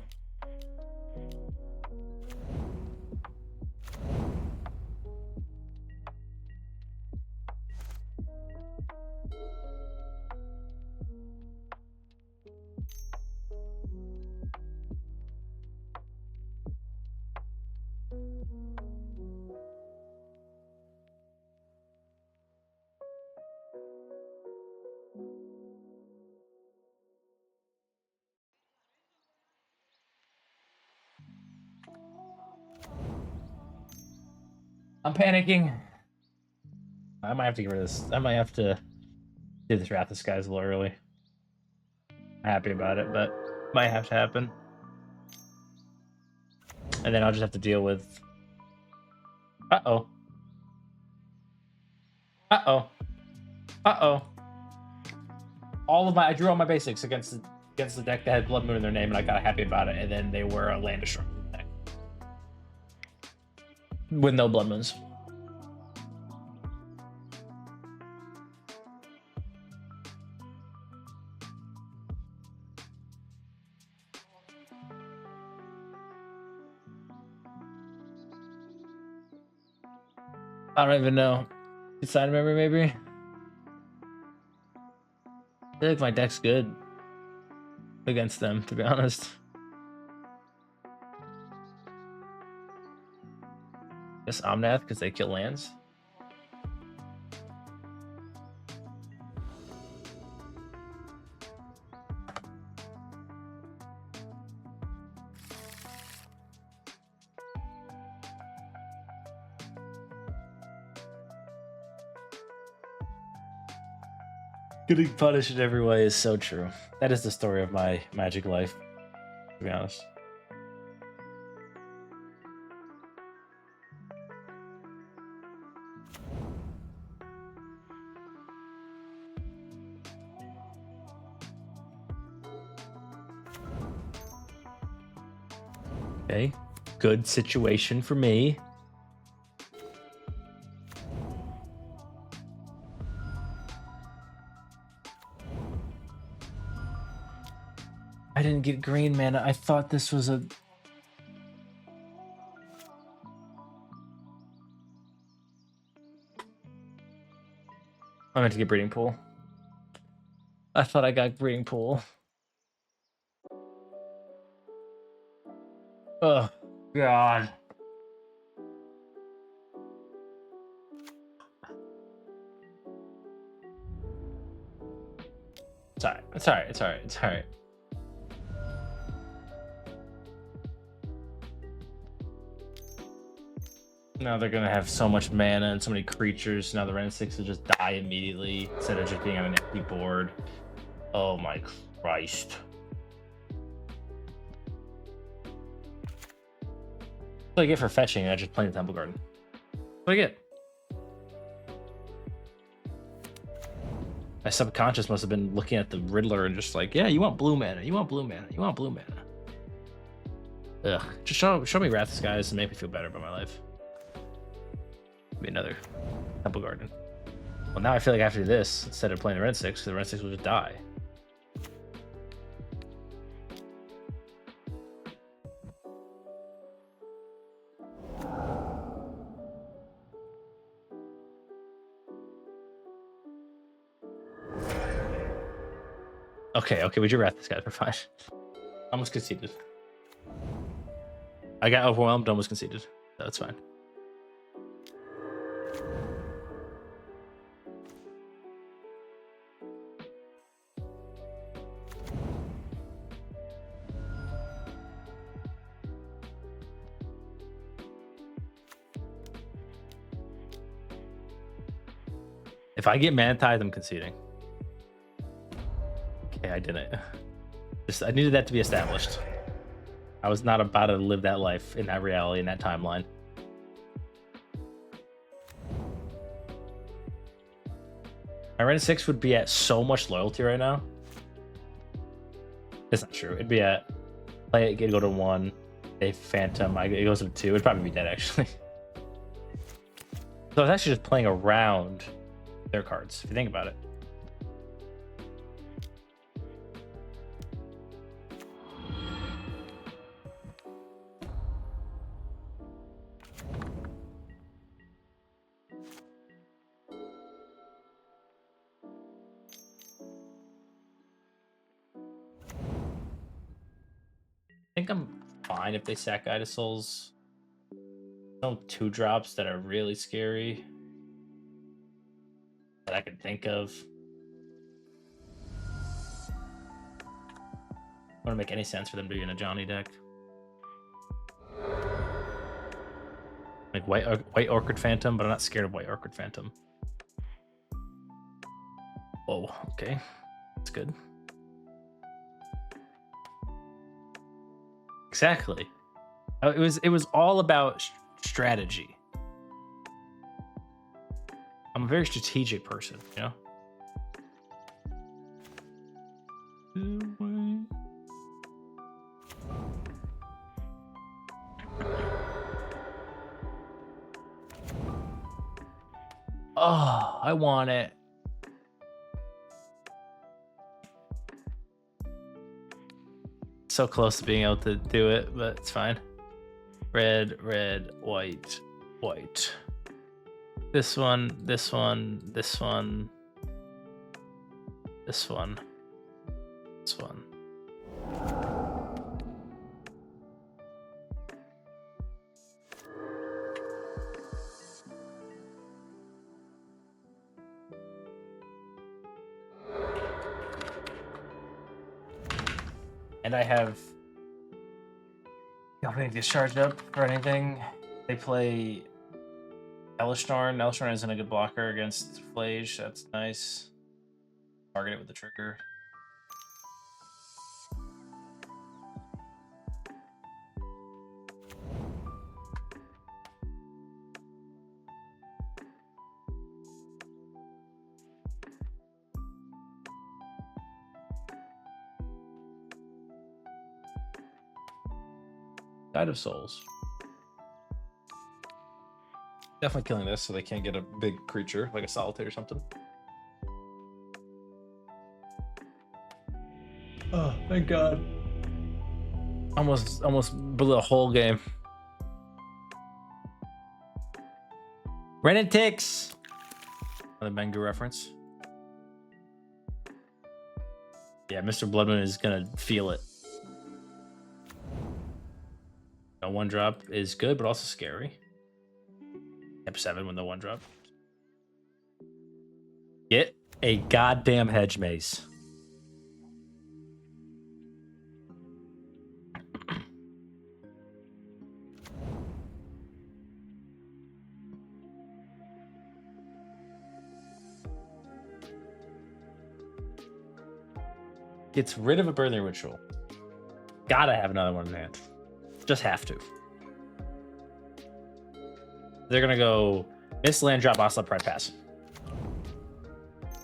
I'm panicking. I might have to get rid of this. I might have to do this Wrath of Skies a little early. happy about it, but might have to happen. And then I'll just have to deal with... Uh-oh. Uh-oh. Uh-oh. I drew all my basics against the deck that had Blood Moon in their name, and I got happy about it, and then they were a land destroyer deck. With no Blood Moons. I don't even know. Side memory, maybe? I feel like my deck's good against them, to be honest. Guess Omnath, because they kill lands. Getting punished in every way is so true. That is the story of my Magic life, to be honest. Okay, good situation for me. I didn't get green mana. I thought this was a... I meant to get Breeding Pool. I thought I got Breeding Pool. Oh, God. It's alright. It's alright. It's alright. It's alright. Now they're gonna have so much mana and so many creatures. Now the Wrenn and Six will just die immediately instead of just being on an empty board. Oh my Christ. What do I get for fetching? I just playing the Temple Garden. What do I get? My subconscious must have been looking at the Riddler and just like, yeah, you want blue mana, you want blue mana, you want blue mana. Ugh. Just show me Wrath Skies and make me feel better about my life. Be another Temple Garden. Well, now I feel like I have to do this instead of playing the Wrenn and Six, because the Wrenn and Six will just die. Okay, we do Wrath this guy. We're fine. Almost conceded. I got overwhelmed, almost conceded. That's fine. If I get Mana-Tithe, I'm conceding. Okay, I didn't. I needed that to be established. I was not about to live that life in that reality, in that timeline. My Wrenn and Six would be at so much loyalty right now. It's not true. It'd be at play it, go to 1, a Phantom. It goes to 2. It'd probably be dead actually. So I was actually just playing around their cards, if you think about it. I think I'm fine if they sack Guide of Souls. No 2-drops that are really scary that I can think of. Wouldn't make any sense for them to be in a Johnny deck. Like white Orchid Phantom, but I'm not scared of white Orchid Phantom. Whoa, okay. That's good. exactly. It was all about strategy. I'm a very strategic person, you know? Oh, I want it. So close to being able to do it, but it's fine. Red, red, white, white. This one, this one, this one, this one, this one. And I have Galvanic Discharge up for anything. They play Elishnarn. Elishnarn isn't a good blocker against Phlage. That's nice. Target it with the trigger. Tide of Souls. Definitely killing this so they can't get a big creature like a Solitude or something. Oh, thank God. Almost blew a whole game. Wrenn and Six. Another Bengu reference. Yeah, Mr. Bloodmoon is gonna feel it. A 1-drop is good, but also scary. Step 7 with the 1-drop. Get a goddamn Hedge Maze. Gets rid of a Birthing Ritual. Gotta have another one in hand. Just have to. They're gonna go Miss Land Drop Osla Pride Pass.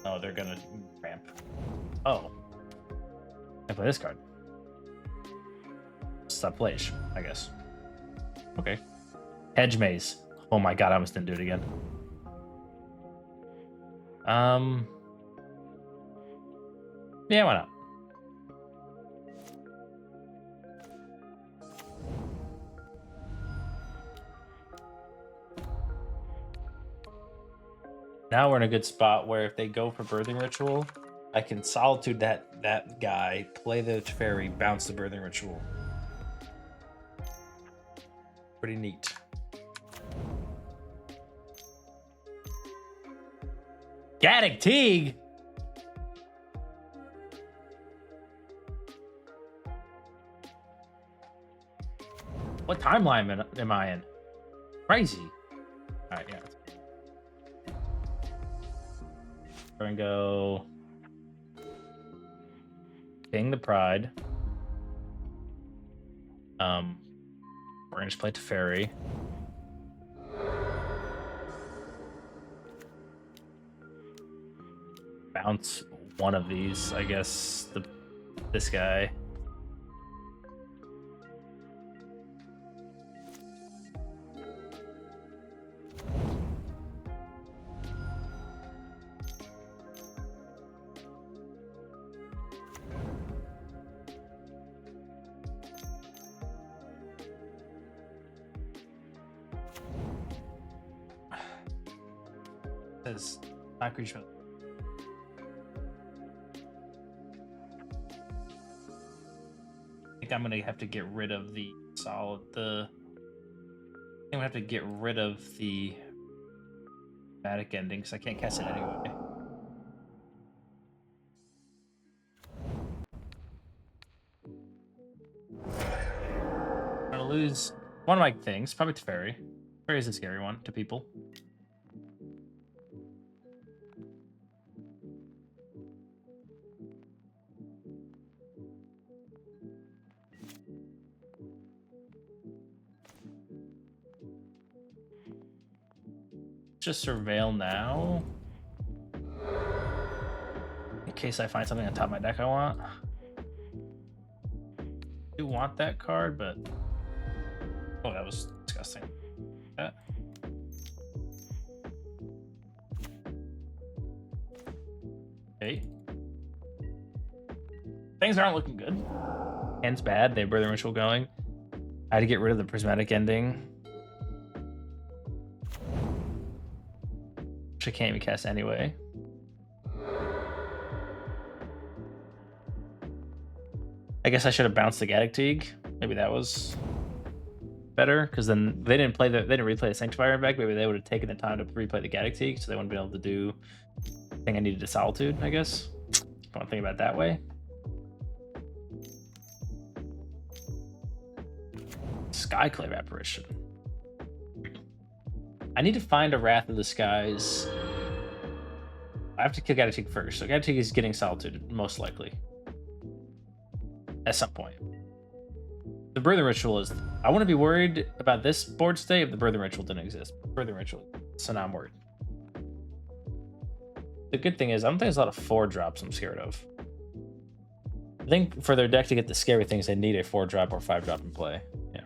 Oh, they're gonna ramp. Oh. I play this card. Stop Phlage, I guess. Okay. Hedge Maze. Oh my god, I almost didn't do it again. Yeah, why not? Now we're in a good spot where if they go for Birthing Ritual, I can Solitude that guy, play the Teferi, bounce the Birthing Ritual. Pretty neat. Gaddock Teague? What timeline am I in? Crazy. Alright, yeah. We're gonna go King the Pride. We're gonna just play Teferi. Bounce one of these, I guess. This guy. Says not creature. I think I'm gonna have to get rid of the solid. I'm gonna have to get rid of the Prismatic Ending because I can't cast it anyway. I'm gonna lose one of my things, probably Teferi. Teferi is a scary one to people. just surveil now. In case I find something on top of my deck I want. I do want that card, but... Oh, that was disgusting. That. Okay. Things aren't looking good. Hand's bad. They have Birthing Ritual going. I had to get rid of the Prismatic Ending. Which I can't even cast anyway. I guess I should have bounced the Gaddock Teague. Maybe that was better, because then they didn't replay the Sanctifier back. Maybe they would have taken the time to replay the Gaddock Teague, so they wouldn't be able to do the thing I needed to Solitude, I guess. If you want to think about it that way. Skyclave Apparition. I need to find a Wrath of the Skies. I have to kill Gaddock Teague first, so Gaddock Teague is getting Solitude, most likely. At some point. The Birthing Ritual is... I wouldn't be worried about this board state if the Birthing Ritual didn't exist. Birthing Ritual, so now I'm worried. The good thing is, I don't think there's a lot of 4-drops I'm scared of. I think for their deck to get the scary things, they need a 4-drop or 5-drop in play. Yeah.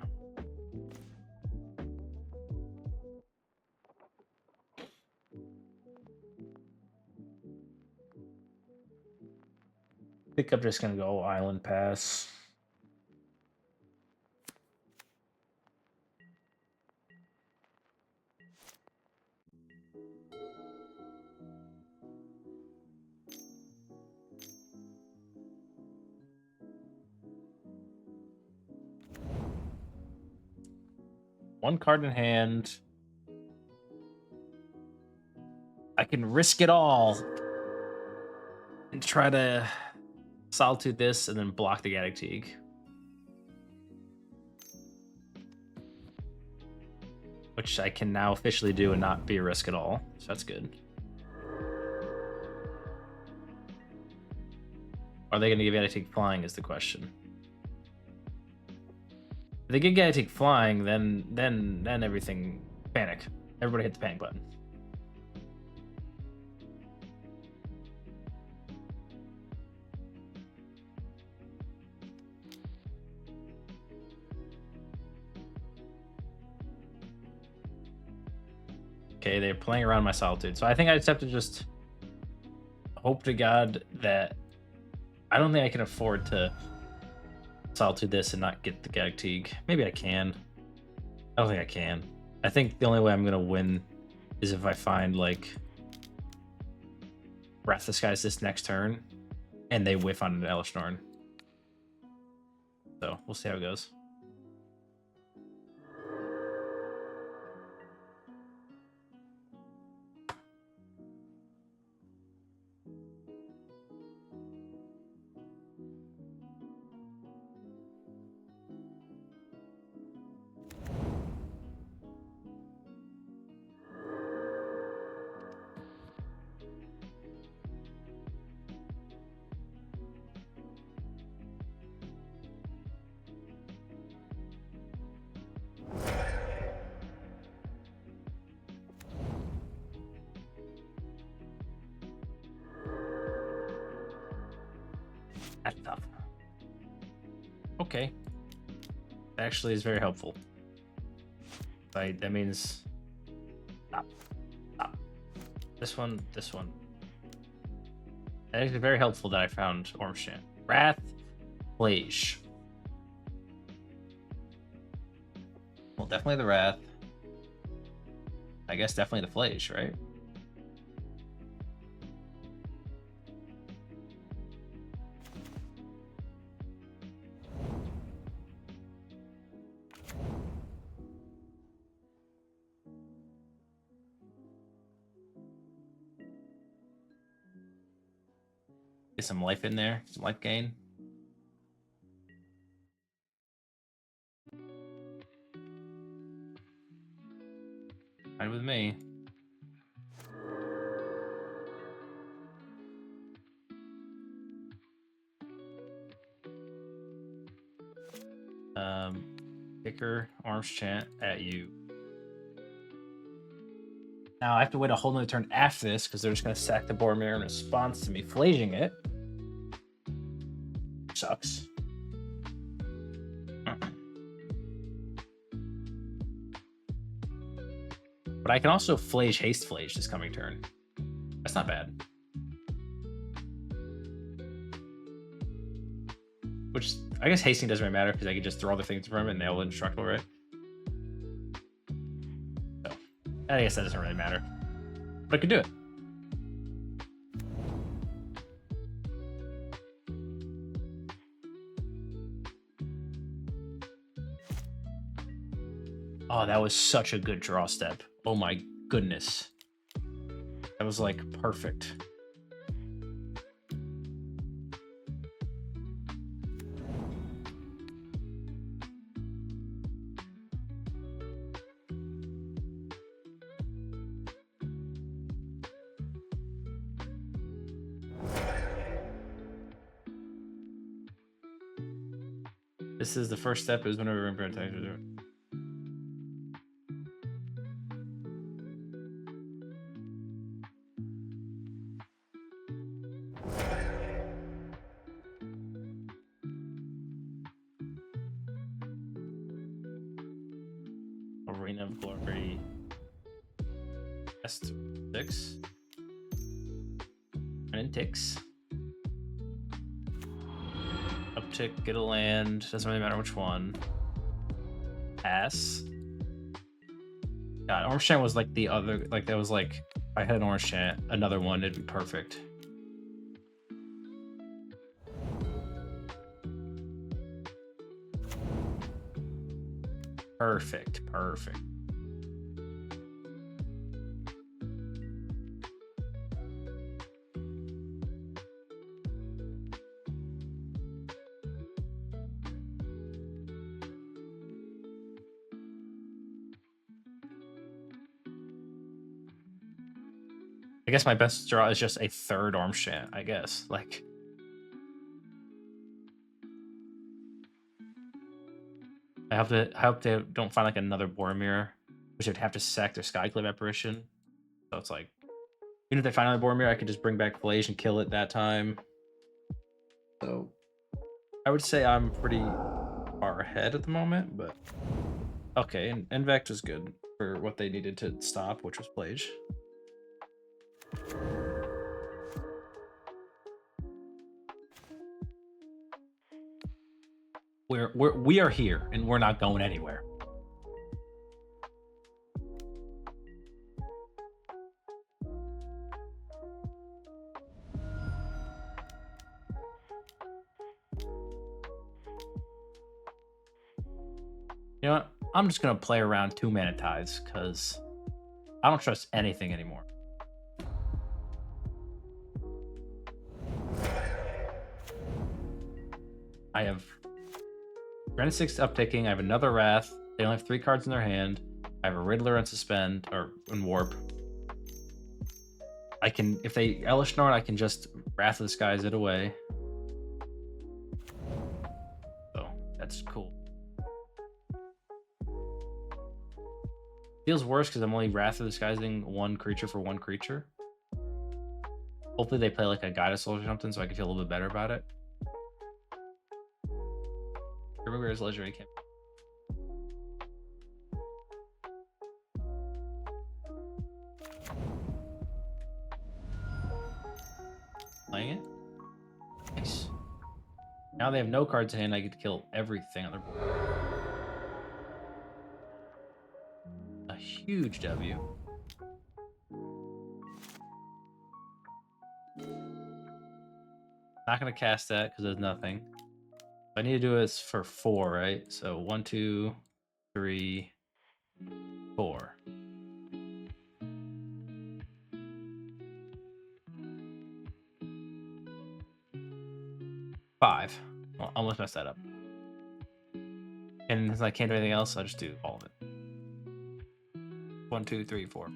I think I'm just going to go Island Pass. One card in hand. I can risk it all and try to Solitude this and then block the Gaddock Teague. Which I can now officially do and not be a risk at all. So that's good. Are they going to give Gaddock Teague flying is the question. If they get Gaddock Teague flying, then everything... Panic. Everybody hit the panic button. Okay, they're playing around my Solitude. So I think I just have to just hope to God that... I don't think I can afford to Solitude this and not get the Gaddock Teague. Maybe I can. I don't think I can. I think the only way I'm going to win is if I find, like, Wrath of the Skies this next turn, and they whiff on an Elesh Norn. So, we'll see how it goes. That's tough. Okay. That actually is very helpful. That means... Stop. Stop. This one. That is very helpful that I found Orim Chant. Wrath, Phlage. Well, definitely the Wrath. I guess definitely the Phlage, right? Get some life in there, some life gain. Fine with me. Kicker, Orim Chant at you. Now I have to wait a whole nother turn after this because they're just going to sack the Boromir in response to me flaging it. Sucks. But I can also haste Phlage this coming turn. That's not bad. Which, I guess hasting doesn't really matter because I can just throw other things from him and they'll indestructible, right? So, I guess that doesn't really matter. But I could do it. Oh, that was such a good draw step. Oh my goodness. That was like perfect. This is the first step is whenever we're in Arena of Glory. S6. And ticks. Uptick, get a land. Doesn't really matter which one. Pass. God, Orange Chant was like the other, like that was like, if I had an Orange Chant, another one, it'd be perfect. Perfect, perfect. I guess my best draw is just a third Orange Chant, I guess. Like, I hope they don't find like another Boromir, which would have to sack their Skyclave Apparition. So it's like, even if they find another Boromir, I could just bring back Phlage and kill it that time. So I would say I'm pretty far ahead at the moment, but okay, and Envect was good for what they needed to stop, which was Phlage. We are here and we're not going anywhere. You know what? I'm just gonna play around 2-mana Tithes because I don't trust anything anymore. I have Wrenn and Six uptaking. I have another Wrath. They only have 3 cards in their hand. I have a Riddler and Suspend or in Warp. I can, if they Elish Norn, I can just Wrath of the Skies it away. So that's cool. Feels worse because I'm only Wrath of the Disguising 1 creature for 1 creature. Hopefully they play like a Guide of Souls or something so I can feel a little bit better about it. Remember his legendary camp. Playing it. Nice. Now they have no cards in hand. I get to kill everything on their board. A huge W. Not gonna cast that because there's nothing. I need to do this for 4, right? So 1, 2, 3, 4. Five. Well, almost messed that up. And since I can't do anything else, I'll just do all of it. 1, 2, 3, 4.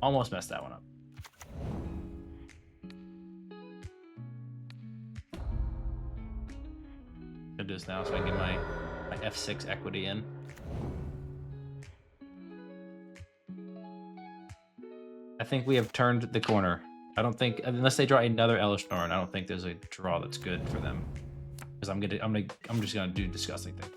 Almost messed that one up. I'll do this now so I can get my F6 equity in. I think we have turned the corner. I don't think, unless they draw another Elish Norn, I don't think there's a draw that's good for them. Because I'm just gonna do disgusting things.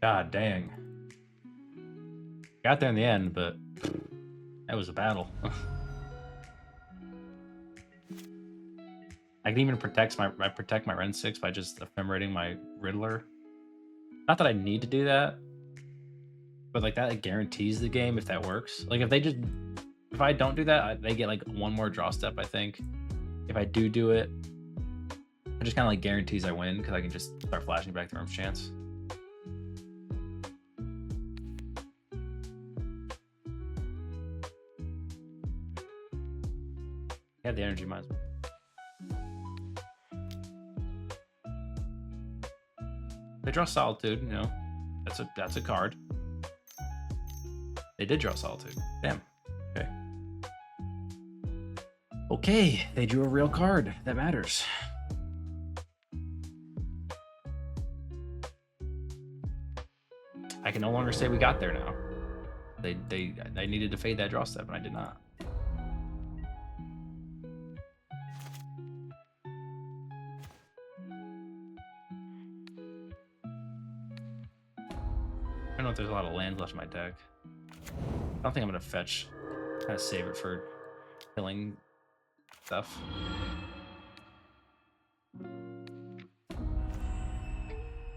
God dang. Got there in the end, but that was a battle. I can even protect my Wrenn and Six by just ephemerating my Riddler. Not that I need to do that, but like that guarantees the game if that works. Like if I don't do that, they get like one more draw step, I think. If I do it, it just kind of like guarantees I win because I can just start flashing back the Orm's Chance. Yeah, the energy might as well. They draw Solitude, you know. That's a card. They did draw Solitude. Damn. Okay. Okay, they drew a real card. That matters. I can no longer say we got there now. I needed to fade that draw step, and I did not. I don't know if there's a lot of lands left in my deck. I don't think I'm gonna fetch. Kind of save it for killing stuff.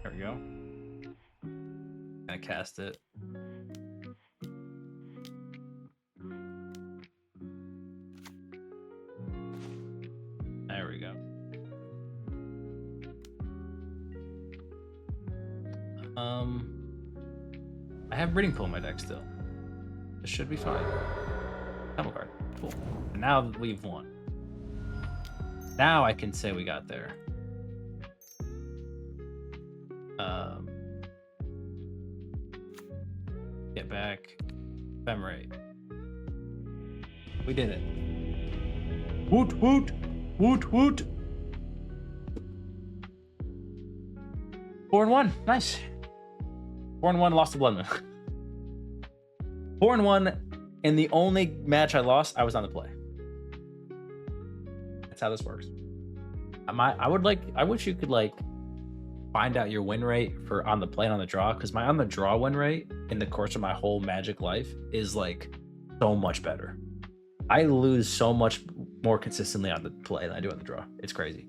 There we go. Gonna cast it. There we go. I have Breeding Pool in my deck still. This should be fine. Double card. Cool. And now we've won. Now I can say we got there. Get back. Ephemerate. We did it. Woot woot! Woot woot! 4-1. Nice. 4-1, lost to Blood Moon. 4-1, and the only match I lost, I was on the play. That's how this works. I wish you could like find out your win rate for on the play and on the draw, because my on the draw win rate in the course of my whole Magic life is like so much better. I lose so much more consistently on the play than I do on the draw. It's crazy.